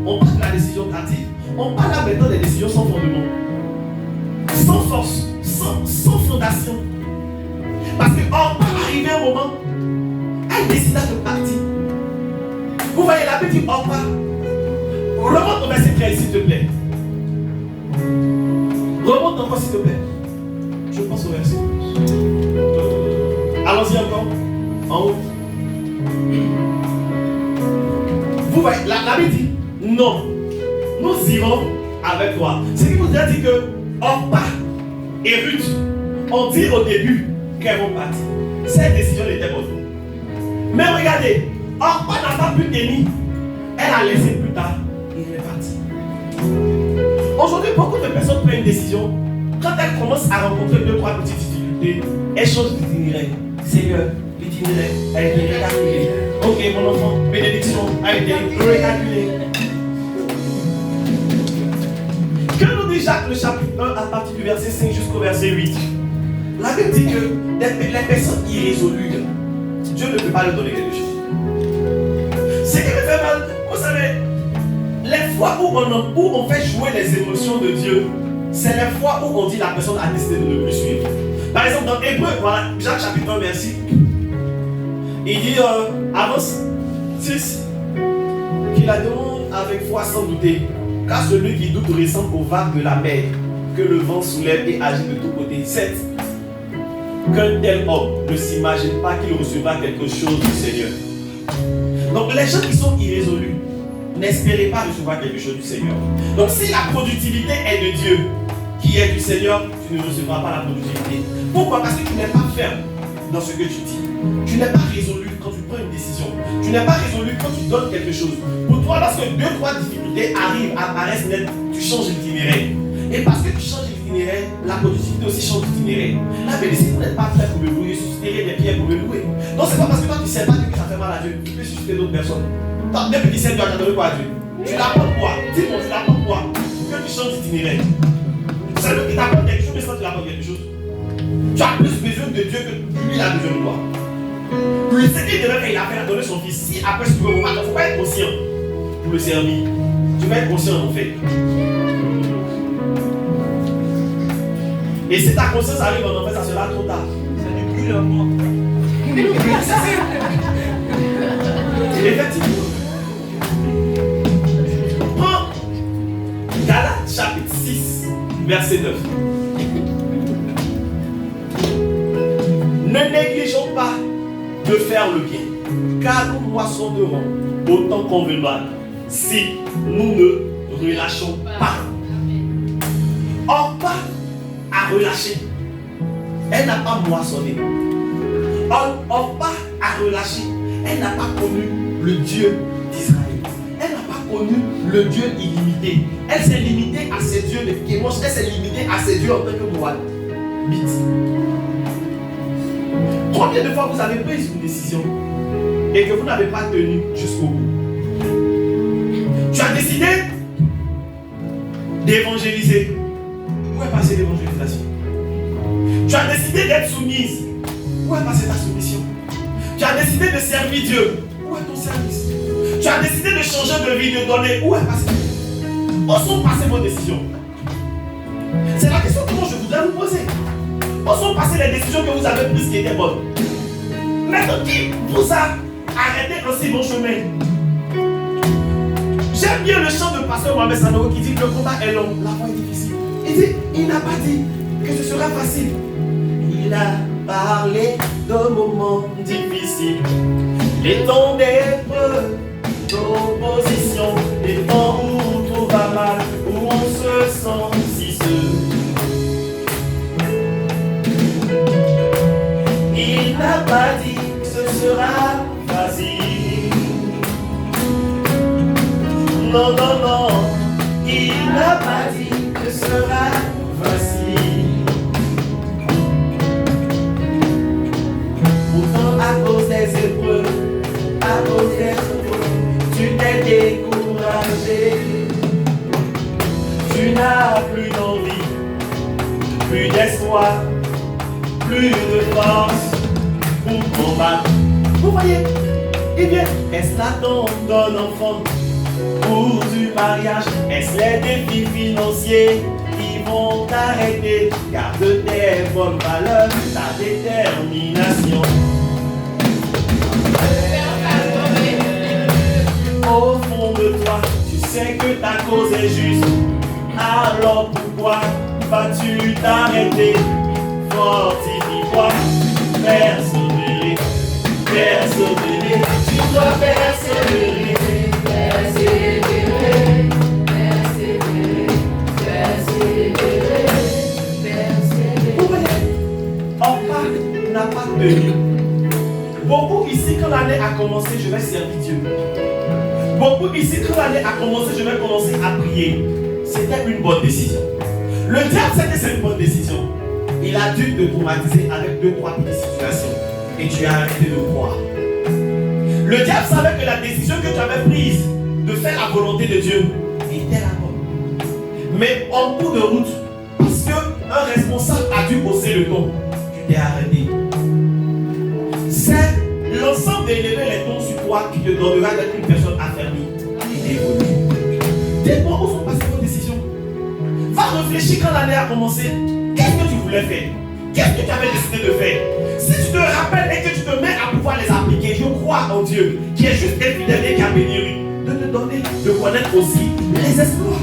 On parle de la décision active. On parle là maintenant des décisions sans fondement. Sans force, sans fondation. Parce que Orpa arrivé un moment, elle décida de partir. Vous voyez la petite Orpa. Remonte au verset 13 s'il te plaît. Remonte encore s'il te plaît. Je pense au verset. Allons-y encore. En haut. Vous voyez, la Bible dit non. Nous irons avec toi. Ce qui vous a dit que Orpa et Ruth ont dit au début qu'elles vont partir. Cette décision était bonne. Mais regardez, Orpa n'a pas pu tenir. Elle a laissé plus tard et elle est partie. Aujourd'hui, beaucoup de personnes prennent une décision. Quand elles commencent à rencontrer 2-3 petites difficultés, elles changent d'itinéraire. Seigneur, l'itinéraire a été recalculé. Ok, mon enfant, bénédiction a été recalculée. Que nous dit Jacques, le chapitre 1, à partir du verset 5 jusqu'au verset 8? La Bible dit que les personnes irrésolues, Dieu ne peut pas leur donner quelque chose. Ce qui me fait mal, vous savez, les fois où on fait jouer les émotions de Dieu, c'est les fois où on dit la personne a décidé de ne plus suivre. Par exemple, dans Hébreu, voilà, Jacques chapitre 1, verset, il dit, avance 6, qu'il la demande avec foi sans douter, car celui qui doute ressemble aux vagues de la mer, que le vent soulève et agit de tous côtés. 7, qu'un tel homme ne s'imagine pas qu'il recevra quelque chose du Seigneur. Donc les gens qui sont irrésolus, n'espérez pas recevoir quelque chose du Seigneur. Donc si la productivité est de Dieu, qui est du Seigneur, tu ne recevras pas la productivité. Pourquoi? Parce que tu n'es pas ferme dans ce que tu dis. Tu n'es pas résolu quand tu prends une décision. Tu n'es pas résolu quand tu donnes quelque chose. Pour toi, lorsque 2-3 difficultés arrivent, apparaissent net, tu changes d'itinéraire. Et parce que tu changes d'itinéraire, la productivité aussi change d'itinéraire. La vérité, si vous n'êtes pas prêt pour me louer, susciterez des pierres pour me louer. Donc c'est pas parce que toi tu ne sais pas que ça fait mal à Dieu, tu peux susciter d'autres personnes. Depuis qu'il sait Dieu, tu as donné quoi à Dieu? Tu l'apportes quoi? Dis-moi, tu l'apportes quoi? Que tu changes d'itinéraire. C'est lui qui t'apporte quelque chose, mais ça tu l'apportes quelque chose. Tu as plus besoin de Dieu que lui a besoin de toi. Lui, ce qu'il devait faire, il a fait, il a donné son fils. Si après tu veux, il ne faut pas être conscient pour le servir. Tu vas être conscient en fait. Et si ta conscience arrive en enfer, ça sera trop tard. C'est du cul, moi. Effectivement. Prends Galates chapitre 6, verset 9. Ne négligeons pas de faire le bien, car nous moissonnerons autant convenable si nous ne relâchons pas. Orpa a relâché. Elle n'a pas moissonné. Orpa a relâché. Elle n'a pas connu le Dieu d'Israël. Elle n'a pas connu le Dieu illimité. Elle s'est limitée à ses dieux de Kémosh. Elle s'est limitée à ses dieux en tant que Moabite. Combien de fois vous avez pris une décision et que vous n'avez pas tenu jusqu'au bout? Tu as décidé d'évangéliser. Où est passée l'évangélisation? Tu as décidé d'être soumise. Où est passée ta soumission? Tu as décidé de servir Dieu. Où est ton service? Tu as décidé de changer de vie, de donner. Où est passé? Où sont passées vos décisions? C'est la question que moi je voudrais vous poser. Où sont passées les décisions que vous avez prises qui étaient bonnes? Maintenant, qui vous a arrêté un si bon chemin? J'aime bien le chant de pasteur Mohamed Sanogo qui dit que le combat est long, la voie est difficile. Il dit, il n'a pas dit que ce sera facile. Il a parlé de moments difficiles, les temps d'épreuve, d'opposition, les temps où tout va mal, où on se sent si seul. Il n'a pas dit que ce sera facile. Non, non, non, il n'a pas dit que ce sera facile. Pourtant, à cause des épreuves, à cause des épreuves, tu t'es découragé. Tu n'as plus d'envie, plus d'espoir, plus de force pour combattre. Vous voyez, eh bien, est-ce l'attente d'un enfant ou du mariage? Est-ce les défis financiers qui vont t'arrêter? Garde tes bonnes valeurs, ta détermination. Au fond de toi, tu sais que ta cause est juste. Alors pourquoi vas-tu t'arrêter? Fortifie-toi, persévérer, persévérer. Tu dois persévérer, persévérer, persévérer, persévérer, persévérer. Vous voyez, Orpah n'a pas tenu. Beaucoup ici, quand l'année a commencé, je vais servir Dieu. Beaucoup ici, quand l'année a commencé, je vais commencer à prier. C'était une bonne décision. Le diable sait que c'est une bonne décision. Il a dû te traumatiser avec 2-3 petites situations. Et tu as arrêté de croire. Le diable savait que la décision que tu avais prise de faire la volonté de Dieu était la bonne. Mais en cours de route, parce qu'un responsable a dû hausser le ton, tu t'es arrêté. C'est l'ensemble d'élever les tons sur toi qui te donnera d'être une personne affermie et évoluée. Dis-moi où sont passées vos décisions. Va réfléchir quand l'année a commencé. Qu'est-ce que tu voulais faire? Qu'est-ce que tu avais décidé de faire? Si tu te rappelles et que tu te mets à pouvoir les appliquer, je crois en Dieu qui est juste fidèle et qui a béni de te donner, de connaître aussi les exploits.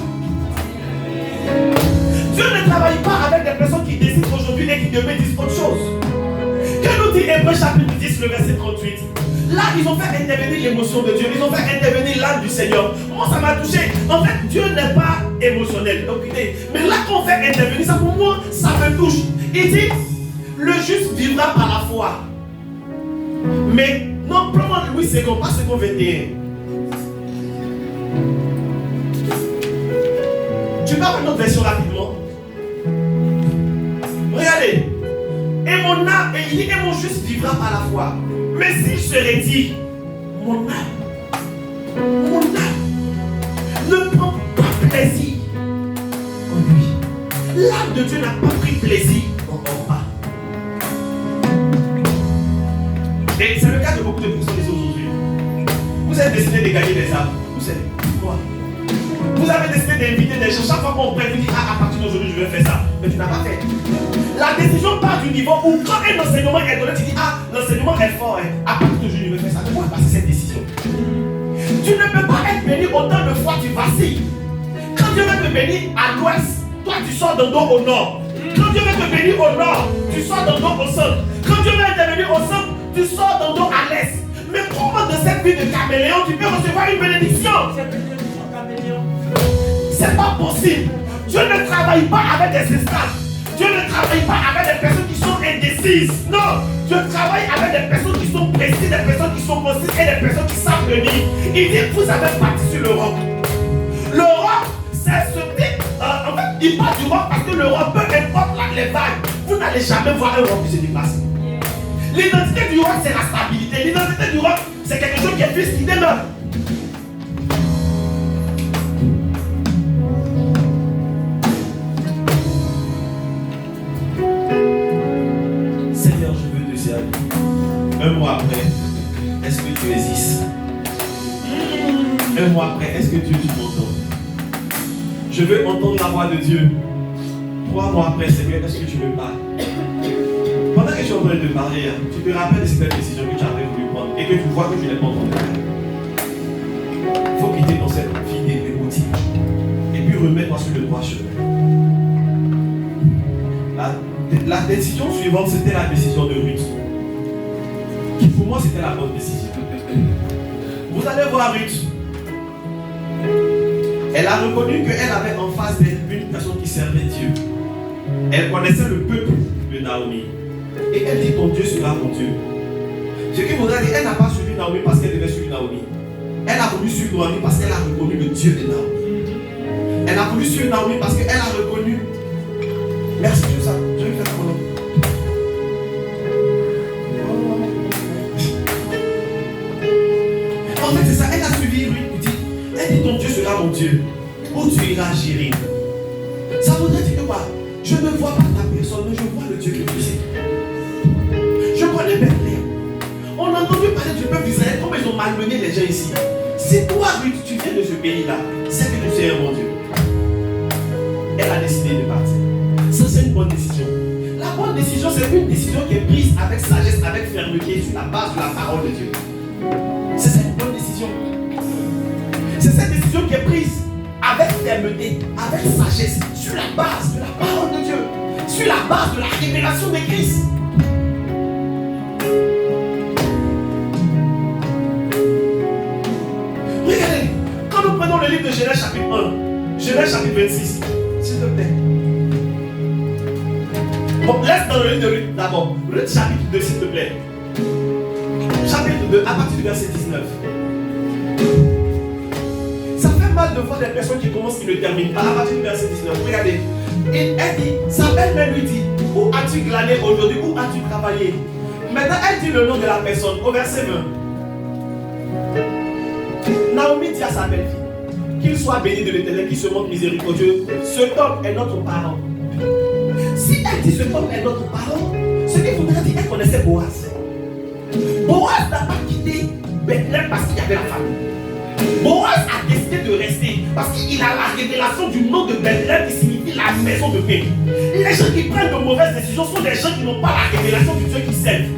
Dieu ne travaille pas avec des personnes qui décident aujourd'hui et qui demain disent autre chose. Que nous dit Hébreux chapitre 10, le verset 38? Là, ils ont fait intervenir l'émotion de Dieu. Ils ont fait intervenir l'âme du Seigneur. Moi, ça m'a touché. En fait, Dieu n'est pas émotionnel. Donc, mais là, quand on fait intervenir, ça pour moi, ça me touche. Il dit, le juste vivra par la foi. Mais, non, prenons Louis II, pas second 21. Tu parles une autre version rapidement. Regardez. Et mon âme, et il dit, et mon juste vivra par la foi. Mais s'il serait dit, mon âme ne prend pas plaisir en lui. L'âme de Dieu n'a pas pris plaisir en Orpah. Et c'est le cas de beaucoup de personnes aujourd'hui. Vous avez décidé de gagner des âmes. Vous savez quoi? Vous avez décidé d'inviter des gens. Chaque fois qu'on prête, vous dites, à partir d'aujourd'hui, je vais faire ça. Mais tu n'as pas fait. La décision part du niveau où quand un enseignement est donné, tu dis, l'enseignement est fort, hein. À partir d'aujourd'hui, je vais faire ça. Pourquoi passer cette décision? Tu ne peux pas être béni autant de fois tu vacilles. Quand Dieu veut te bénir à l'ouest, toi tu sors d'un dos au nord. Quand Dieu veut te bénir au nord, tu sors d'un dos au centre. Quand Dieu veut intervenir au centre, tu sors d'un dos à l'est. Mais comment de cette vie de caméléon, tu peux recevoir une bénédiction? C'est pas possible. Dieu ne travaille pas avec des esclaves. Dieu ne travaille pas avec des personnes qui sont indécises. Non, Dieu travaille avec des personnes qui sont précises, des personnes qui sont concises et des personnes qui savent venir. Il dit, vous avez parti sur le roc. Le roc, c'est ce type. En fait, il parle du roc parce que le roc, peu importe les vagues, vous n'allez jamais voir un roc qui se déplace. L'identité du roc, c'est la stabilité. L'identité du roc, c'est quelque chose qui est fixe, qui demeure. Seigneur, je veux te servir. Un mois après, est-ce que tu existes? Un mois après, est-ce que Dieu tu m'entends? Je veux entendre la voix de Dieu. 3 mois après, Seigneur, est-ce que tu me parles? je suis en train de te parler, tu te rappelles de cette décision que tu avais voulu prendre et que tu vois que tu n'es pas en train de faire. Il faut quitter dans cette vie des motifs et puis remettre-toi sur le droit chemin. La décision suivante, c'était la décision de Ruth. Qui pour moi, c'était la bonne décision. Vous allez voir Ruth. Elle a reconnu qu'elle avait en face d'elle une personne qui servait Dieu. Elle connaissait le peuple de Naomi. Et elle dit, ton Dieu sera mon Dieu. Ce qui voudrait dire, elle n'a pas suivi Naomi parce qu'elle devait suivre Naomi. Elle a voulu suivre Naomi parce qu'elle a reconnu le Dieu de Naomi. Elle a voulu suivre Naomi parce qu'elle a reconnu. Merci pour ça. Je vais faire mon nom. En fait, c'est ça. Elle a suivi lui. Elle dit, ton Dieu sera mon Dieu. Où tu iras gérer. Ça voudrait dire que quoi? Je ne vois pas ta personne, mais je vois le Dieu que tu sais. Je connais Bethléem. On a entendu parler du peuple d'Israël, comment ils ont malmené les gens ici. Si toi, Ruth, tu viens de ce pays-là, c'est que tu sais un bon Dieu. Elle a décidé de partir. Ça, c'est une bonne décision. La bonne décision, c'est une décision qui est prise avec sagesse, avec fermeté, sur la base de la parole de Dieu. C'est ça une bonne décision. C'est cette décision qui est prise avec fermeté, avec sagesse, sur la base de la parole de Dieu, sur la base de la révélation de Christ. Regardez, quand nous prenons le livre de Genèse chapitre 1, Genèse chapitre 26, s'il te plaît. Bon, laisse dans le livre de Ruth d'abord. Ruth chapitre 2, s'il te plaît. Chapitre 2, à partir du verset 19. Ça fait mal de voir des personnes qui commencent et qui ne terminent pas. À partir du verset 19, regardez. Et elle dit, sa belle-mère lui dit, où as-tu glané aujourd'hui? Où as-tu travaillé? Maintenant, elle dit le nom de la personne au verset 20. Naomi dit à sa belle-fille, qu'il soit béni de l'Éternel qui se montre miséricordieux. Cet homme est notre parent. Si elle dit cet homme est notre parent, ce qu'il voudrait dire qu'elle connaissait Boaz. Boaz n'a pas quitté Bethléem parce qu'il y avait la famille. Boaz a décidé de rester parce qu'il a la révélation du nom de Bethléem qui signifie la maison de paix. Les gens qui prennent de mauvaises décisions sont des gens qui n'ont pas la révélation du Dieu qu'ils servent.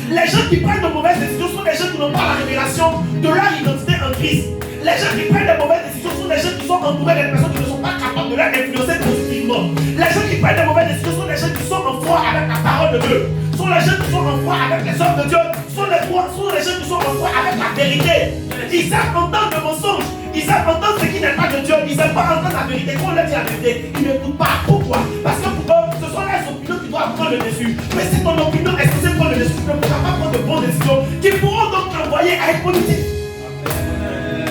Les gens qui prennent de mauvaises décisions sont des gens qui n'ont pas la révélation de leur identité en Christ. Les gens qui prennent de mauvaises décisions sont des gens qui sont entourés des personnes qui ne sont pas capables de les influencer positivement. Les gens qui prennent de mauvaises décisions sont des gens qui sont en foi avec la parole de Dieu. Sont les gens qui sont en foi avec les œuvres de Dieu. Sont les gens qui sont en foi avec la vérité. Ils savent entendre le mensonge. Ils savent entendre ce qui n'est pas de Dieu. Ils n'aiment pas entendre la vérité. Quand on leur dit la vérité, ils n'écoutent pas. Pourquoi? Parce que pour eux, ce sont les opinions qui doivent prendre le dessus. Mais si ton opinion est censée prendre le dessus, tu ne pourras pas prendre de bonnes décisions qui pourront donc t'envoyer à être politique.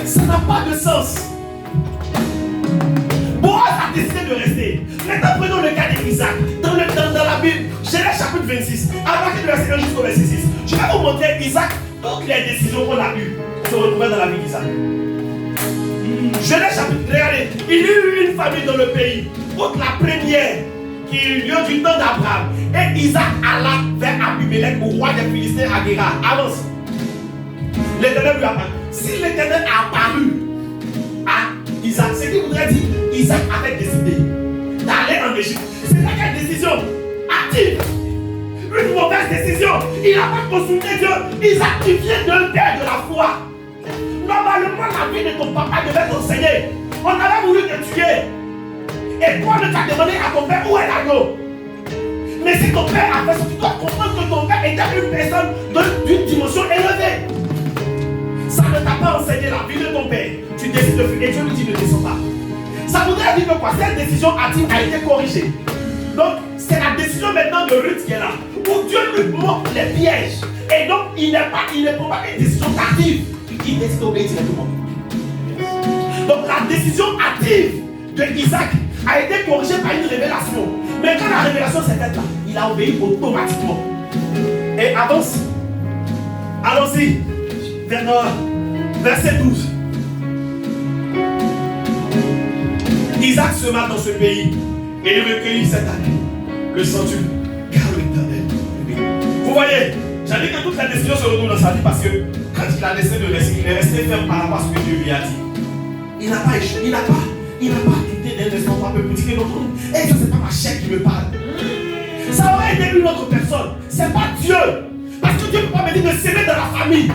Ça n'a pas de sens. Boaz a décidé de rester. Maintenant, prenons le cas d'Isaac. Dans la Bible, Genèse chapitre 26, à partir du verset 1 jusqu'au verset 6, je vais vous montrer Isaac, toutes les décisions qu'on a eues se retrouvaient dans la vie d'Isaac. Genèse chapitre, regardez, il y eut une famille dans le pays, outre la première qui eut lieu du temps d'Abraham. Et Isaac alla vers Abimelech, au roi des Philistins à Guérar. Avance. L'Éternel lui apparut. Si l'Éternel a apparu à Isaac, c'est qu'il voudrait dire Isaac avait décidé d'aller en Égypte. C'est pas quelle décision active. Une mauvaise décision. Il n'a pas consulté Dieu. Isaac, tu viens d'un père de la foi. Normalement, la vie de ton papa devait t'enseigner. On avait voulu te tuer. Et toi, ne t'as demandé à ton père où est l'agneau. Mais si ton père a fait ça, tu dois comprendre que ton père était une personne d'une dimension élevée. Ça ne t'a pas enseigné la vie de ton père. Tu décides de fuir et Dieu lui dit ne descends pas. Ça voudrait dire que quoi? Cette décision active a été corrigée. Donc, c'est la décision maintenant de Ruth qui est là. Où Dieu lui montre les pièges. Et donc, il ne prend pas une décision active. Il décide d'obéir directement. Donc, la décision active de Isaac a été corrigée par une révélation. Mais quand la révélation s'est faite là, il a obéi automatiquement. Et avance. Allons-y. Verset 12. Isaac sema dans ce pays et il recueillit cette année le centuple, car l'Éternel. Vous voyez, j'avais dit que toute la décision se retrouve dans sa vie parce que quand il a décidé de rester, il est resté ferme par rapport à ce que Dieu lui a dit. Il n'a pas échoué, il n'a pas quitté d'un instant pas peu pour dire que notre et ça c'est pas ma chair qui me parle. Ça aurait été une autre personne. C'est pas Dieu. Parce que Dieu ne peut pas me dire de s'aimer dans la famille.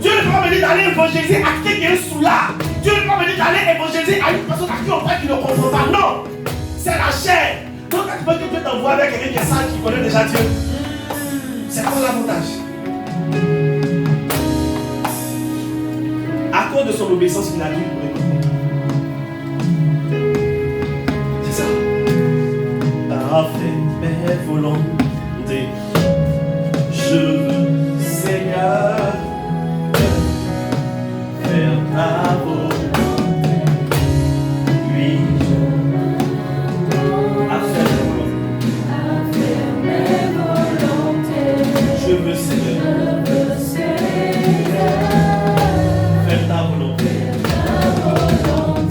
Dieu ne peut pas me dire d'aller évangéliser à quelqu'un qui est sous là. Dieu ne peut pas me dire d'aller évangéliser à une personne à qui on croit qu'il ne comprend pas. Non. C'est la chair. Donc quand tu veux que Dieu t'envoie avec quelqu'un qui est sage, qui connaît déjà Dieu, c'est quoi l'avantage? À cause de son obéissance, il a dû pour écouter. C'est ça. Parfait, mais volonté. Je veux, Seigneur, faire ta volonté. Oui, à faire mes volontés. Je veux, Seigneur, faire ta volonté.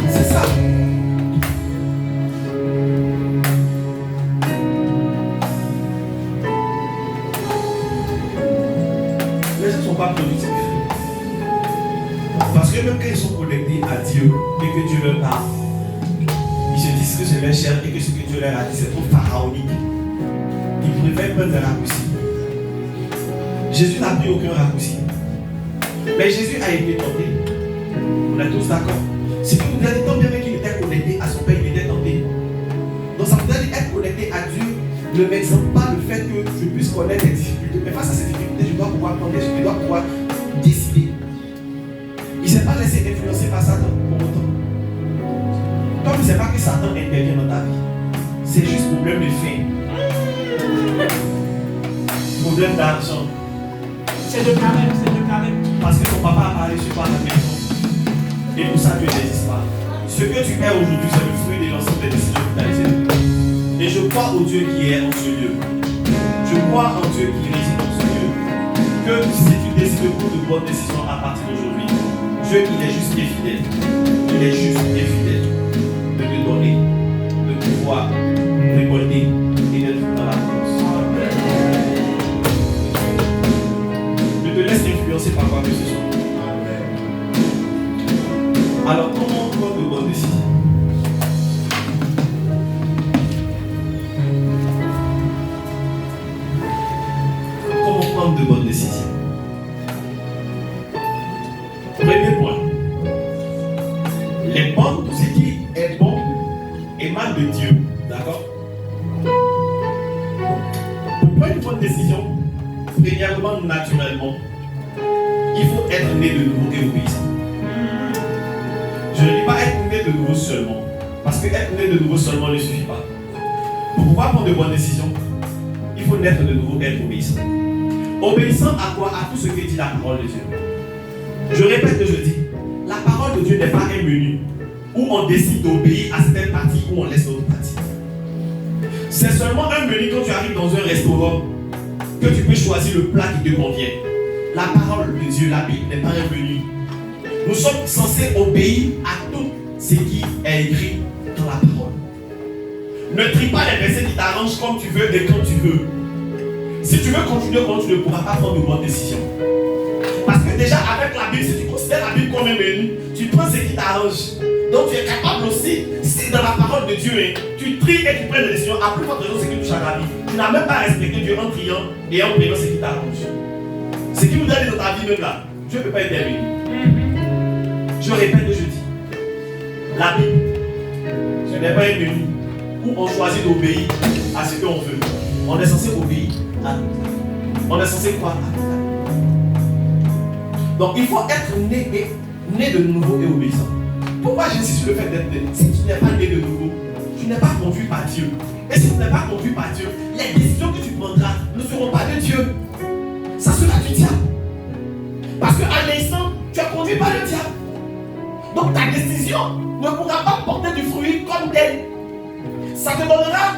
C'est ça. Les gens ne sont pas productifs. Parce que même quand ils sont connectés à Dieu et que Dieu leur parle, ils se disent que c'est leur chair et que ce que Dieu leur a dit c'est trop pharaonique. Ils préfèrent prendre des raccourcis. Jésus n'a pris aucun raccourci. Mais Jésus a été tenté. On est tous d'accord. Ce qui vous a dit tant bien qu'il était connecté à son Père, il était tenté. Donc ça veut dire être connecté à Dieu ne m'exempte pas le fait que je puisse connaître les difficultés. Mais face à ces difficultés, je dois pouvoir prendre des choses, je dois pouvoir décider. Il ne s'est pas laissé influencer par Satan pour autant. Toi, tu ne sais pas que Satan intervient dans ta vie. C'est juste problème de faim. Problème d'argent. C'est de carême, c'est de carême. Parce que ton papa a parlé sur toi à la maison. Et pour ça, Dieu n'existe pas. Ce que tu es aujourd'hui, c'est le fruit de l'ensemble des décisions que tu as été. Et je crois au Dieu qui est en ce lieu. Je crois en Dieu qui réside en ce lieu. Que si tu décides de prendre de bonnes décisions à partir d'aujourd'hui, Dieu, il est juste et fidèle. Il est juste et fidèle de te donner, de pouvoir récolter et d'être dans la course. Ne te laisse influencer par quoi que ce soit. Alors, comment prendre de bonnes décisions? Comment prendre de bonnes décisions? Premier point. Les bonnes, tout ce qui est bon émane de Dieu. D'accord? Pour prendre une bonne décision, premièrement, naturellement, il faut être né de nouveau et obéissant. Je ne dis pas être né de nouveau seulement. Parce que être né de nouveau seulement ne suffit pas. Pour pouvoir prendre de bonnes décisions, il faut naître de nouveau et être obéissant. Obéissant à quoi? À tout ce que dit la parole de Dieu. Je répète que je dis, la parole de Dieu n'est pas un menu où on décide d'obéir à certaines parties ou on laisse d'autres parties. C'est seulement un menu quand tu arrives dans un restaurant que tu peux choisir le plat qui te convient. La parole de Dieu, la Bible, n'est pas un menu. Nous sommes censés obéir à tout ce qui est écrit dans la parole. Ne trie pas les versets qui t'arrangent comme tu veux et quand tu veux. Si tu veux continuer, tu ne pourras pas prendre de bonnes décisions. Parce que déjà avec la Bible, si tu considères la Bible comme un menu, tu prends ce qui t'arrange. Donc tu es capable aussi, si dans la parole de Dieu, tu tries et tu prends des décisions, à plus forte raison c'est que tu touches à la vie. Tu n'as même pas respecté Dieu en triant et en prenant ce qui t'arrange. Ce qui vous donne dans ta vie même là, Dieu ne peut pas intervenir. Je répète que je dis, la Bible, ce n'est pas un menu où on choisit d'obéir à ce qu'on veut. On est censé obéir à tout. On est censé croire à tout. Donc il faut être né de nouveau et obéissant. Pourquoi j'insiste sur le fait d'être né? Si tu n'es pas né de nouveau, tu n'es pas conduit par Dieu. Et si tu n'es pas conduit par Dieu, les décisions que tu prendras ne seront pas de Dieu. Ça sera du diable. Parce qu'à l'instant, tu es conduit par le diable. Donc ta décision ne pourra pas porter du fruit comme tel. Ça te donnera.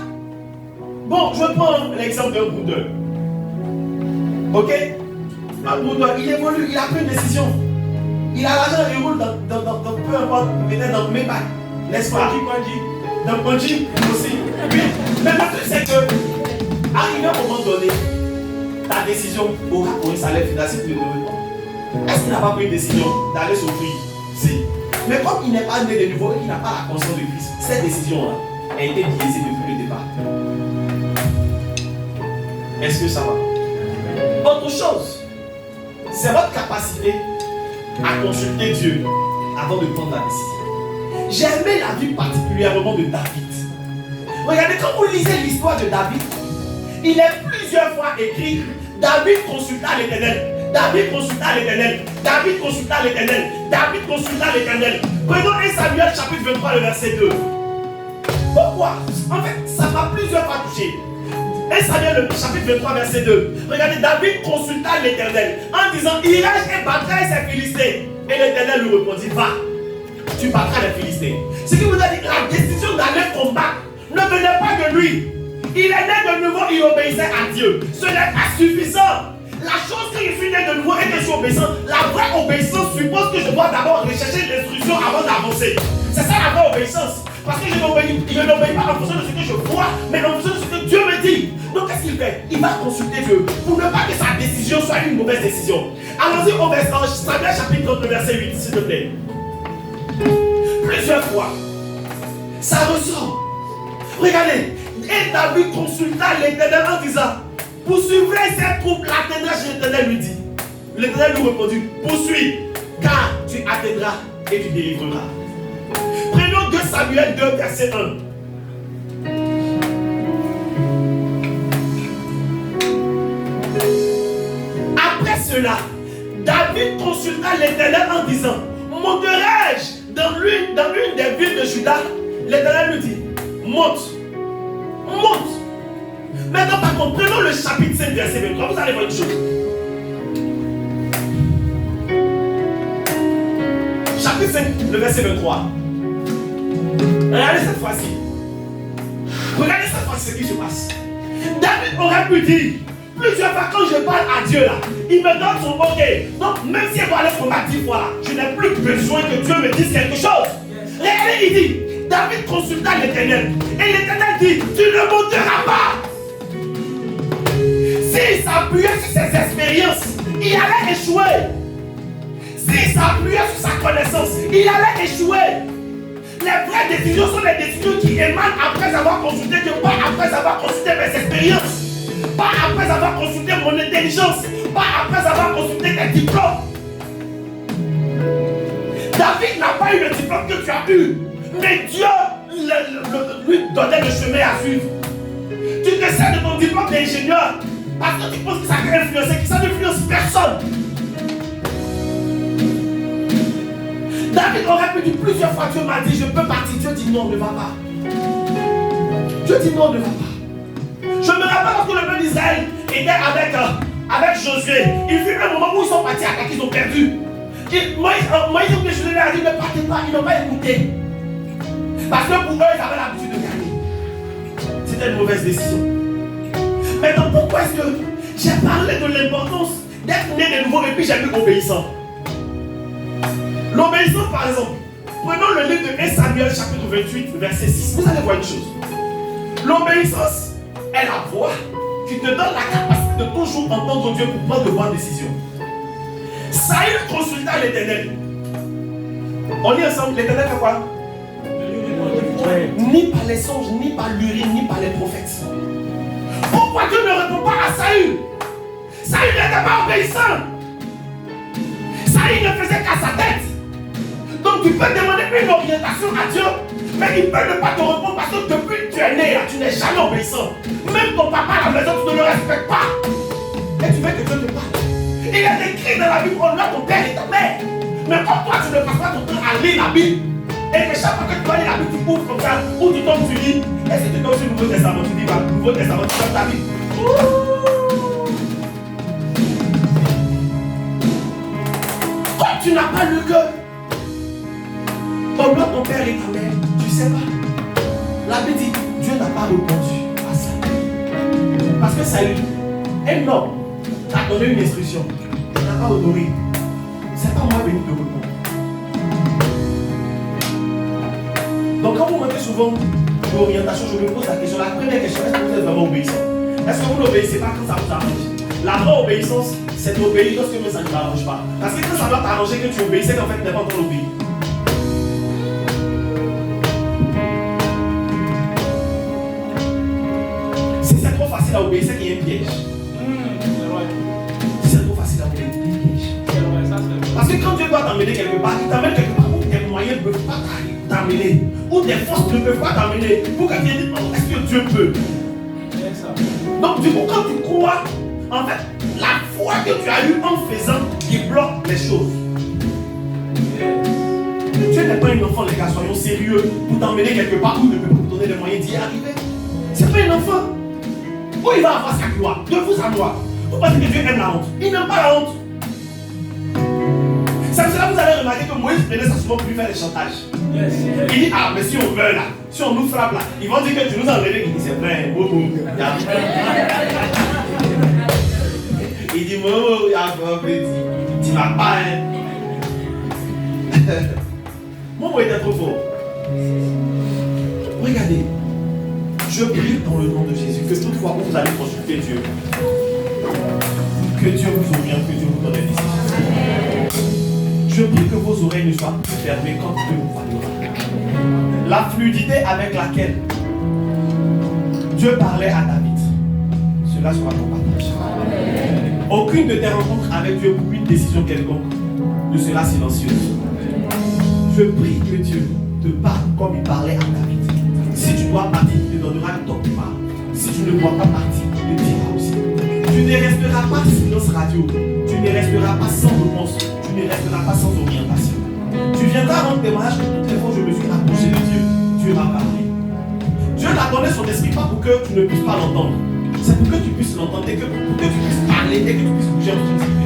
Bon, je prends l'exemple d'un broudeur. Ok? Un broudeur, il évolue, il a pris une décision. Il a l'argent, il roule dans peu importe, peut-être dans mes bacs. N'est-ce pas? Dans Ponji aussi. Oui. Mais le truc, c'est que, arrivé à un moment donné, ta décision aura pour un salaire financier pour le développement. Est-ce qu'il n'a pas pris une décision d'aller s'offrir? Si. Mais comme il n'est pas né de nouveau et qu'il n'a pas la conscience de Christ, cette décision-là a été biaisée depuis le départ. Est-ce que ça va? Autre chose, c'est votre capacité à consulter Dieu avant de prendre la décision. J'ai aimé la vie particulièrement de David. Regardez, quand vous lisez l'histoire de David, il est plusieurs fois écrit David consulta l'Éternel. David consulta l'Éternel. David consulta l'Éternel. David consulta l'Éternel. Prenons 1 Samuel chapitre 23, le verset 2. Pourquoi? En fait, ça m'a plusieurs fois touché. 1 Samuel chapitre 23, verset 2. Regardez, David consulta l'Éternel en disant, irai et battrai ces Philistins. Et l'Éternel lui répondit, va, tu battras les Philistins. Ce qui vous a dit, la décision d'aller combattre ne venait pas de lui. Il est né de nouveau, il obéissait à Dieu. Ce n'est pas suffisant. La chose que je suis né de nouveau et que je suis obéissant, la vraie obéissance suppose que je dois d'abord rechercher l'instruction avant d'avancer. C'est ça la vraie obéissance. Parce que je n'obéis pas en fonction de ce que je vois, mais en fonction de ce que Dieu me dit. Donc qu'est-ce qu'il fait? Il va consulter Dieu pour ne pas que sa décision soit une mauvaise décision. Allons-y au verset Samuel chapitre 30, verset 8, s'il te plaît. Plusieurs fois, ça ressort. Regardez, et David consulta l'Éternel en disant, poursuivrez ces troupes, l'atteindra chez l'Éternel, lui dit. L'Éternel lui répondit, poursuis, car tu atteindras et tu délivreras. Prenons 2 Samuel 2, verset 1. Après cela, David consulta l'Éternel en disant, monterai-je dans l'une des villes de Juda? L'Éternel lui dit, monte. Monte. Maintenant, par contre, prenons le chapitre 5, verset 23. Vous allez voir une chose. Chapitre 5, le verset 23. Regardez cette fois-ci. Regardez cette fois-ci ce qui se passe. David aurait pu dire, plusieurs fois quand je parle à Dieu là, il me donne son OK. Donc, même si elle doit aller combattre 10 fois là, je n'ai plus besoin que Dieu me dise quelque chose. Regardez, il dit, David consulta l'Éternel. Et l'Éternel dit, tu ne monteras pas. S'il s'appuyait sur ses expériences, il allait échouer. S'il s'appuyait sur sa connaissance, il allait échouer. Les vraies décisions sont les décisions qui émanent après avoir consulté Dieu, pas après avoir consulté mes expériences, pas après avoir consulté mon intelligence, pas après avoir consulté tes diplômes. David n'a pas eu le diplôme que tu as eu, mais Dieu lui donnait le chemin à suivre. Tu te sers de ton diplôme d'ingénieur parce que tu penses que ça peut influencer, que ça n'influence personne. David aurait pu dire plusieurs fois, Dieu m'a dit, je peux partir. Dieu dit non, ne va pas. Dieu dit non, ne va pas. Je me rappelle lorsque le peuple d'Israël était avec Josué. Il fut un moment où ils sont partis attaquer, ils ont perdu. Moïse et Josué leur a dit, ne partez pas, ils n'ont pas écouté. Parce que pour eux, ils avaient l'habitude de gagner. C'était une mauvaise décision. Maintenant, pourquoi est-ce que j'ai parlé de l'importance d'être né de nouveau et puis j'ai vu obéissant? L'obéissance, par exemple, prenons le livre de 1 Samuel chapitre 28, verset 6. Vous allez voir une chose. L'obéissance est la voie qui te donne la capacité de toujours entendre Dieu pour prendre de bonnes décisions. Saül consulta l'Éternel. On lit ensemble, l'Éternel fait quoi? Ni par les songes, ni par l'urine, ni par les prophètes. Pourquoi Dieu ne répond pas à Saül? Saül n'était pas obéissant. Saül ne faisait qu'à sa tête. Donc tu peux demander une orientation à Dieu, mais il ne peut pas te répondre parce que depuis que tu es né là, tu n'es jamais obéissant. Même ton papa à la maison, tu ne le respectes pas. Et tu veux que Dieu te parle. Il est écrit dans la Bible, honore ton père et ta mère. Mais comme toi, tu ne passes pas ton temps à lire la Bible, et que chaque fois que tu vas lire la Bible, tu ouvres comme ça, ou tu tombes sur lit, et si tu tombes sur le Nouveau Testament, tu dis, bah, le Nouveau Testament, tu tombes ta Bible. Quand tu n'as pas le cœur, honore ton père et ta mère, tu sais pas. La Bible dit, Dieu n'a pas répondu à ça. Parce que ça a eu un homme t'a donné une instruction, tu n'as pas honoré. C'est pas moi venu te répondre. Donc quand vous mettez souvent l'orientation, je me pose la question. La première question, est-ce que vous êtes vraiment obéissant? Est-ce que vous n'obéissez pas quand ça vous arrange? La vraie obéissance, c'est d'obéir lorsque ça ne t'arrange pas. Parce que quand ça doit t'arranger que tu obéis, c'est qu'en fait tu n'es pas encore obéi. C'est trop facile à obéir, c'est qu'il y a pièges. C'est vrai. C'est trop facile à enlever des pièges. C'est vrai, ça c'est vrai. Parce que quand Dieu doit t'emmener quelque part, il t'emmène quelque part où tes moyens ne peuvent pas t'amener, où tes forces ne peuvent pas t'amener, pour que tu dises, oh, est-ce que Dieu peut? C'est ça. Donc du coup, quand tu crois, en fait, la foi que tu as eue en faisant, qui bloque les choses. Dieu n'est pas un enfant, les gars, soyons sérieux, pour t'emmener quelque part où il ne peut pas te donner les moyens d'y arriver. C'est pas un enfant. Où il va avoir sa gloire, de vous à moi. Vous pensez que Dieu aime la honte? Il n'aime pas la honte. C'est pour cela que vous allez remarquer que Moïse prenait ça souvent pour lui faire des chantages. Yes. Il dit, ah, mais si on meurt là, si on nous frappe là, ils vont dire que tu nous as enlevé. Il dit, c'est vrai, Momo. Il dit, Momo, tu m'as pas, hein. Momo était trop fort. Regardez, je prie dans le nom de Jésus que toutefois vous allez consulter Dieu, que Dieu vous oriente, que Dieu vous donne des décisions. Je prie que vos oreilles ne soient plus fermées quand Dieu vous parlera. La fluidité avec laquelle Dieu parlait à David, cela sera ton partage. Aucune de tes rencontres avec Dieu pour une décision quelconque ne sera silencieuse. Je prie que Dieu te parle comme il parlait à David. Si tu dois partir, il te donnera le temps de parler. Si tu ne dois pas partir, il te dira aussi. Tu ne resteras pas silence radio. Tu ne resteras pas sans réponse. Tu ne resteras pas sans orientation. Tu viendras rendre témoignage que toutes les fois où je me suis approché de Dieu, Dieu m'a parlé. Dieu t'a donné son esprit pas pour que tu ne puisses pas l'entendre. C'est pour que tu puisses l'entendre et pour que tu puisses parler et que tu puisses bouger en ton esprit.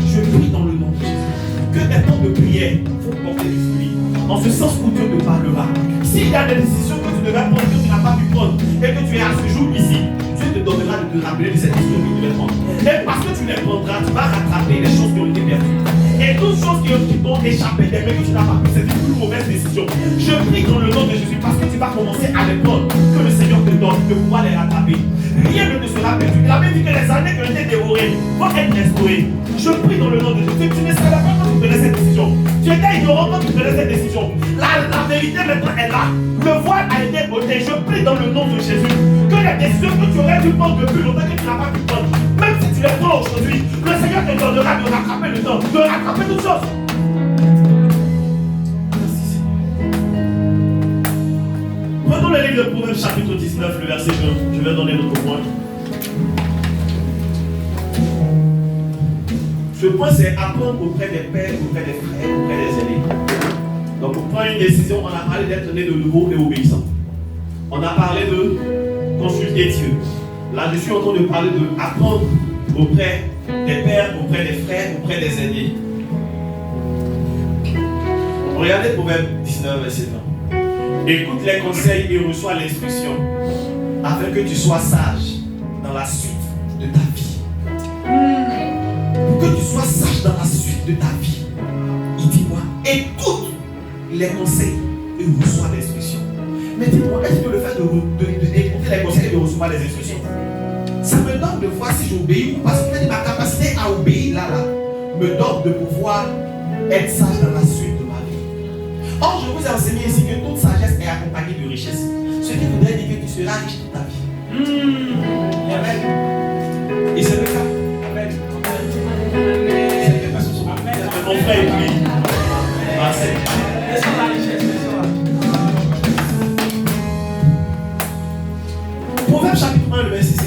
Je prie dans le nom de Jésus que tes temps de prière faut porter du fruit. En ce sens où Dieu te parlera. S'il y a des décisions que tu devais prendre que tu n'as pas pu prendre et que tu es à ce jour ici, Dieu te donnera de te rappeler de cette décision que tu devais prendre. Et parce que tu les prendras, tu vas rattraper les choses qui ont été perdues. Et toutes choses qui t'ont échappé, des mecs que tu n'as pas pris, c'est une plus mauvaise décision. Je prie dans le nom de Jésus parce que tu vas commencer à les prendre, que le Seigneur te donne, de pouvoir les rattraper. Rien ne te sera perdu. Il avait dit que les années qui ont été dévorées vont être restaurées. Je prie dans le nom de Jésus. Tu ne savais pas quand tu prenais cette décision. Tu étais ignorant quand tu prenais cette décision. La vérité maintenant est là. Le voile a été ôté. Je prie dans le nom de Jésus que les décisions que tu aurais dû prendre depuis longtemps que tu n'as pas pu prendre, même si tu les prends aujourd'hui, le Seigneur te donnera de rattraper le temps, de rattraper toutes choses. Merci Seigneur. Prenons le livre de Proverbes chapitre 19, le verset 1. Je vais donner notre point. Ce point, c'est apprendre auprès des pères, auprès des frères, auprès des aînés. Donc, pour prendre une décision, on a parlé d'être né de nouveau et obéissant. On a parlé de consulter Dieu. Là, je suis en train de parler d'apprendre auprès des pères, auprès des frères, auprès des aînés. Regardez Proverbe 19, verset 20. Écoute les conseils et reçois l'instruction, afin que tu sois sage dans la suite de ta vie. Pour que tu sois sage dans la suite de ta vie, il dit quoi? Écoute les conseils et reçois l'instruction. Mais dis-moi, est-ce que le fait d'écouter les conseils et de recevoir les instructions, ça me donne de voir si j'obéis ou pas? Parce que ma capacité à obéir là, me donne de pouvoir être sage dans la suite de ma vie. Or, je vous ai enseigné ici que toute sagesse est accompagnée de richesse. Ce qui voudrait dire que tu seras riche toute ta vie. Amen. Et c'est le cas. Amen. Mon frère est pris. Merci. Laissons la richesse, laissons la. Proverbe chapitre 1, le verset 5.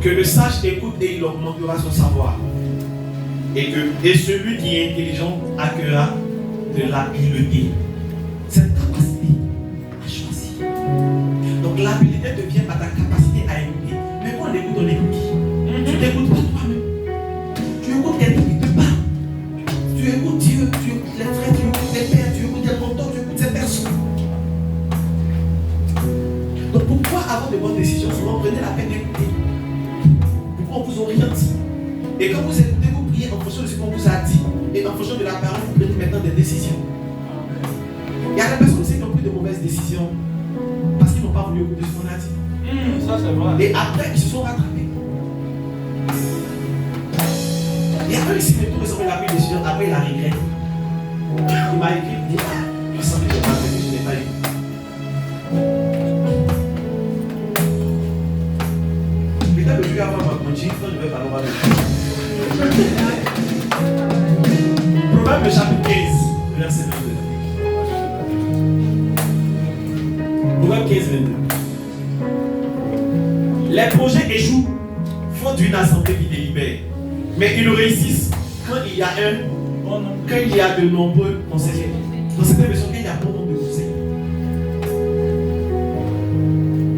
Que le sage écoute et il augmentera son savoir. Et celui qui est intelligent accueillera de l'habileté. Cette capacité à choisir. Donc l'habileté devient par ta capacité à écouter. Mais quand on écoute qui? Tu n'écoutes pas toi-même. Tu écoutes quelqu'un qui te parle. Tu écoutes Dieu, tu écoutes les frères, tu écoutes les pères, tu écoutes les mentors, tu écoutes ces personnes. Donc pour pouvoir avoir de bonnes décisions, souvent prenez la peine d'écouter. Pour qu'on vous oriente. Et quand vous écoutez, vous priez en fonction de ce qu'on vous a dit. Et en fonction de la parole, vous prenez maintenant des décisions. Il y a des personnes aussi qui ont pris de mauvaises décisions parce qu'ils n'ont pas voulu écouter ce qu'on a dit. Ça c'est vrai. Et après, ils se sont rattrapés. Il y a un ici, mais tout récemment, il a pris une décision, après il a regretté. Il m'a écrit, il dit, puissant que j'ai pas fait, que je n'ai pas eu. Peut-être que je vais avoir ma coaching quand je vais parler de Proverbe chapitre 15, verset 22. Proverbe 15, 22. Les projets échouent faute d'une assemblée qui délibère. Mais ils réussissent quand il y a de nombreux conseillers. Dans cette version, il y a bon nombre de conseillers.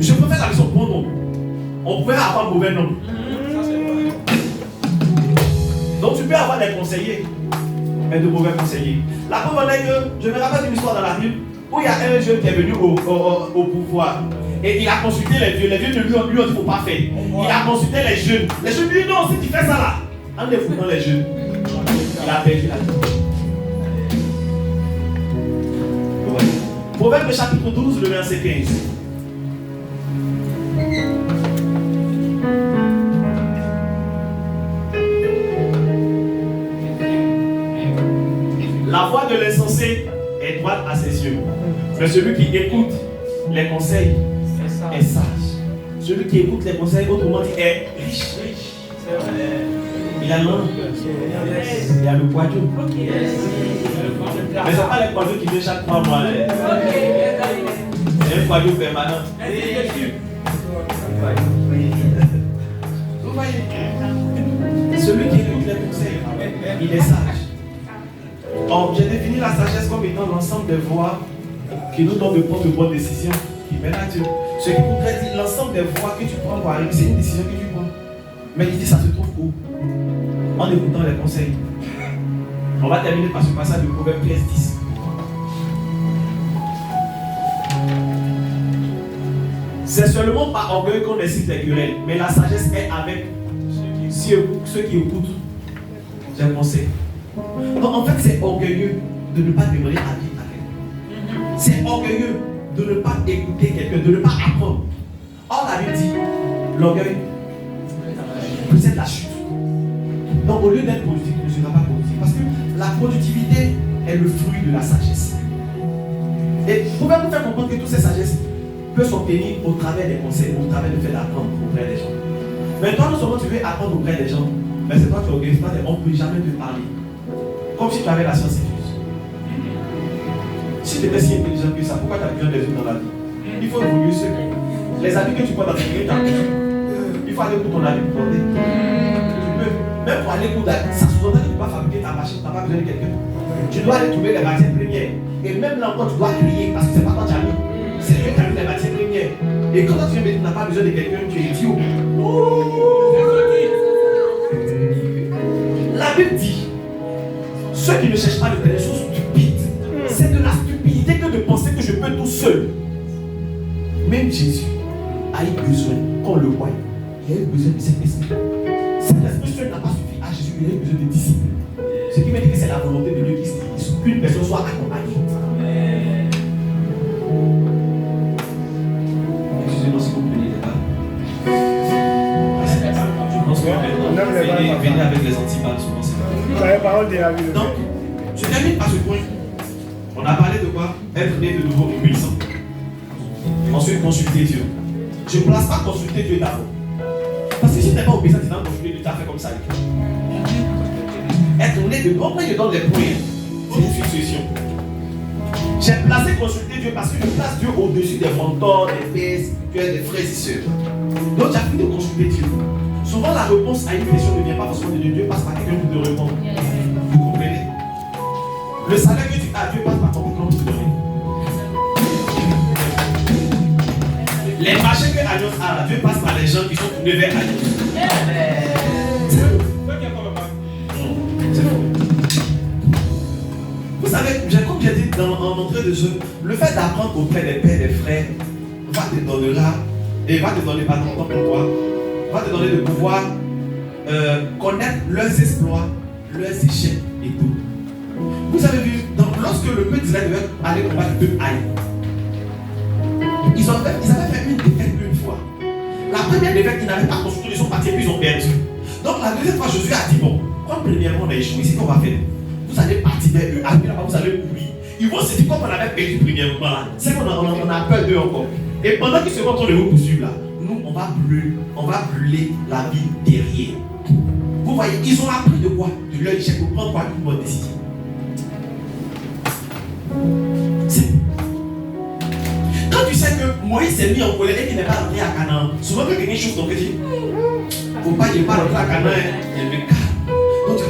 Je préfère la version bon nombre. On pouvait avoir mauvais nombre. Donc tu peux avoir des conseillers, mais de mauvais conseillers. La preuve est que je me rappelle d'une histoire dans la Bible où il y a un jeune qui est venu au pouvoir. Et il a consulté les vieux. Les vieux lui ont dit qu'il ne faut pas faire. Il a consulté les jeunes. Les jeunes lui ont dit non, si tu fais ça là, enlève-vous dans les jeunes. Il a perdu la vie. Proverbe chapitre 12, le verset 15. La voix de l'insensé est droite à ses yeux. Mais celui qui écoute les conseils est sage. Celui qui écoute les conseils, autrement dit, est riche. Il a l'angle. Il y a le quadro. Mais ce n'est pas les quadros qui viennent chaque 3 mois. C'est un quadro permanent. Vous voyez, celui qui écoute les conseils, il est sage. Or, j'ai défini la sagesse comme étant l'ensemble des voies qui nous donnent de prendre de bonnes décisions qui mènent à Dieu. Ce qui pourrait dire l'ensemble des voies que tu prends pour arriver, c'est une décision que tu prends. Mais il dit ça se trouve où? En écoutant les conseils. On va terminer par ce passage de Proverbe 15, 10. C'est seulement par orgueil qu'on excite les querelles, mais la sagesse est avec ceux qui écoutent les conseils. Donc en fait, c'est orgueilleux de ne pas demander avis à quelqu'un. C'est orgueilleux de ne pas écouter quelqu'un, de ne pas apprendre. Or, la Bible dit, l'orgueil précède la chute. Donc au lieu d'être productif, ne sera pas productif. Parce que la productivité est le fruit de la sagesse. Et vous pouvez nous faire comprendre que toutes ces sagesses peuvent s'obtenir au travers des conseils, au travers du fait d'apprendre auprès des gens. Mais toi, non seulement tu veux apprendre auprès des gens, mais c'est toi qui organises pas, on ne peut jamais te parler. Comme si tu avais la science infuse. Si tu étais si intelligent que ça, pourquoi tu as besoin des autres dans la vie? Il faut évoluer seul. Les amis que tu prends dans tes vie, il faut aller pour ton ami pour porter. Tu peux, même pour aller pour ça sous-entend que tu ne peux pas fabriquer ta machine, tu n'as pas besoin de quelqu'un. Tu dois aller trouver les matières premières. Et même là encore, tu dois crier parce que c'est pas toi qui as mis. C'est Dieu qui a mis les matières premières. Et quand tu viens de dire que tu n'as pas besoin de quelqu'un, tu es idiot. La Bible dit, ceux qui ne cherchent pas de telles choses stupides, c'est de la stupidité que de penser que je peux tout seul. Même Jésus a eu besoin, qu'on le voie, il a eu besoin de cet esprit. Cet esprit seul n'a pas suffi à Jésus, il a eu besoin de disciples. Ce qui veut dire que c'est la volonté de Dieu qu'une personne soit accompagnée. Excusez-moi si vous ne prenez pas. Je pense que venez avec les antibales souvent. Donc, je termine par ce point. On a parlé de quoi? Être né de nouveau obéissant. Ensuite, consulter Dieu. Je ne place pas consulter Dieu d'abord. Parce que si tu n'es pas obéissant, tu n'as pas consulté Dieu, tu as fait comme ça. Être né de nouveau, après je donne les points. C'est une succession. J'ai placé consulter Dieu parce que je place Dieu au-dessus des mentors, des pères, spirituels, des frères et sœurs. Donc, j'ai appris de consulter Dieu. Souvent, la réponse à une question ne vient pas forcément de Dieu. Dieu passe par quelqu'un pour te répondre. Vous comprenez? Le salaire que tu as, Dieu passe par ton compte pour te donner. Les marchés que Alliance a, Dieu passe par les gens qui sont tournés vers Alliance. C'est faux. Vous savez, comme j'ai dit en entrée de jeu, le fait d'apprendre auprès des pères et des frères va te donnera, et va te donner pas longtemps pour toi, va te donner de pouvoir connaître leurs exploits, leurs échecs et tout. Vous avez vu, lorsque le peuple d'Israël devait aller combattre le peuple Haï, ils avaient fait une défaite une fois. La première défaite, ils n'avaient pas construit, ils sont partis et puis ils ont perdu. Donc la deuxième fois, Josué a dit, bon, comme premièrement on a échoué, c'est qu'on va faire. Vous allez partir vers eux, après là-bas, vous allez courir. ils vont se dire comme on avait perdu premièrement là, c'est qu'on a peur d'eux encore. Et pendant qu'ils se vont en train de vous poursuivre là, nous on va brûler la vie derrière. Vous voyez, ils ont appris de quoi? De leur échec pour prendre quoi? Une bonne décision. Quand tu sais que Moïse s'est mis en colère et qu'il n'est pas rentré à Canaan, souvent quand quelqu'un chauffe ton cœur, tu dis, faut pas qu'il n'est pas rentré à Canaan, il me calme. Donc tu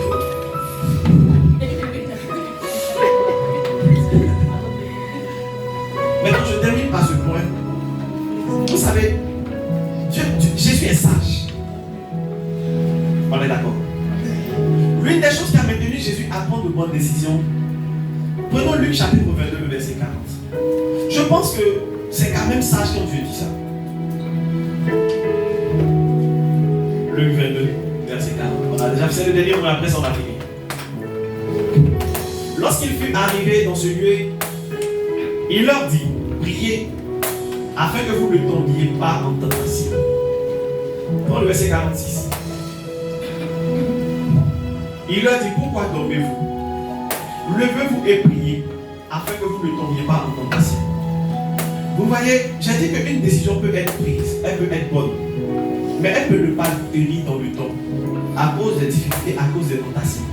Maintenant, je termine par ce point. Vous savez, Jésus est sage. On est d'accord. L'une des choses qui a maintenu Jésus à prendre de bonnes décisions, prenons Luc chapitre 22, verset 40. Je pense que c'est quand même sage quand Dieu dit ça. Luc 22, verset 40. On a déjà fait le dernier, mais après ça on a fini. Lorsqu'il fut arrivé dans ce lieu, il leur dit, priez afin que vous ne tombiez pas en tentation. Dans le verset 46. Il leur dit, pourquoi dormez-vous? Levez-vous et priez afin que vous ne tombiez pas en tentation. Vous voyez, j'ai dit qu'une décision peut être prise, elle peut être bonne, mais elle peut ne pas tenir dans le temps à cause des difficultés, à cause des tentations.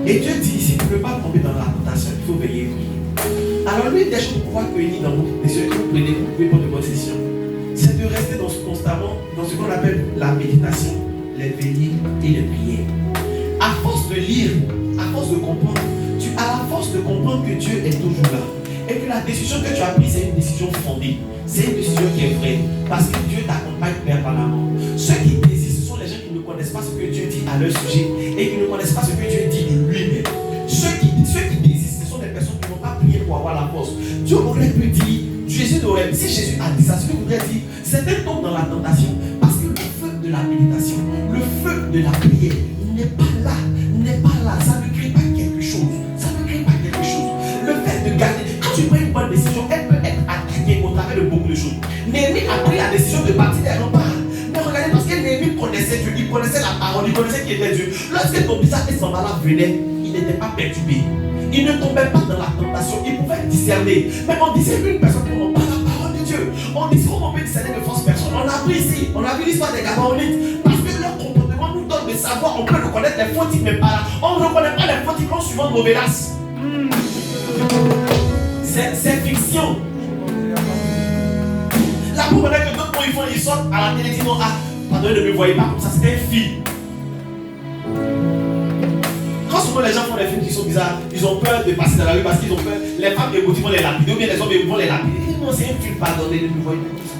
Et Dieu dit, si tu ne veux pas tomber dans la tentation, il faut veiller et prier. Alors l'une des choses pour pouvoir tenir dans votre décision, que vous prenez, vous pouvez prendre de bonnes décisions, c'est de rester constamment dans ce qu'on appelle la méditation, les veillées et les prières. À force de lire, à force de comprendre, tu as la force de comprendre que Dieu est toujours là. Et que la décision que tu as prise, c'est une décision fondée. C'est une décision qui est vraie. Parce que Dieu t'accompagne permanemment. Ceux qui désistent, ce sont les gens qui ne connaissent pas ce que Dieu dit à leur sujet et qui ne connaissent pas ce que Dieu dit de lui-même. Ceux qui désistent, ce sont des personnes qui ne vont pas prier pour avoir la force. Dieu aurait pu dire, Jésus aurait, si Jésus a dit ça, ce qu'il voudrait dire, certains tombent dans la tentation. Parce que le feu de la méditation, le feu de la prière n'est pas là. Ça ne crée pas quelque chose. Le fait de garder, quand tu prends une bonne décision, elle peut être attaquée au travers de beaucoup de choses. Néhémie a pris la décision de partir des remparts. Mais regardez, parce que Néhémie connaissait Dieu, il connaissait la parole, il connaissait qui était Dieu. Lorsque Tobisa et son malade venaient, il n'était pas perturbé. Il ne tombait pas dans la tentation, il pouvait discerner. Mais on disait une personne pour par la parole de Dieu. On dit comment on peut discerner de fausses personnes. On a pris ici, on a vu l'histoire des Gabaonites. Parce que leur comportement nous donne de savoir, on peut reconnaître les faux types, mais pas là. On ne reconnaît pas les faux types en suivant nos menaces. C'est fiction. Là, vous voyez que d'autres ils sortent à la télé, ils disent non, pardonnez, ne me voyez pas comme ça, c'est un film. Quand souvent les gens font des films qui sont bizarres, ils ont peur de passer dans la rue parce qu'ils ont peur. Les femmes émotives vont les lapider, ou bien les hommes vont les lapider. Ils disent non, c'est un film, pardonnez, ne me voyez pas comme ça.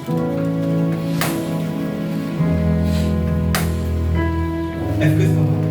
Est-ce que ça va?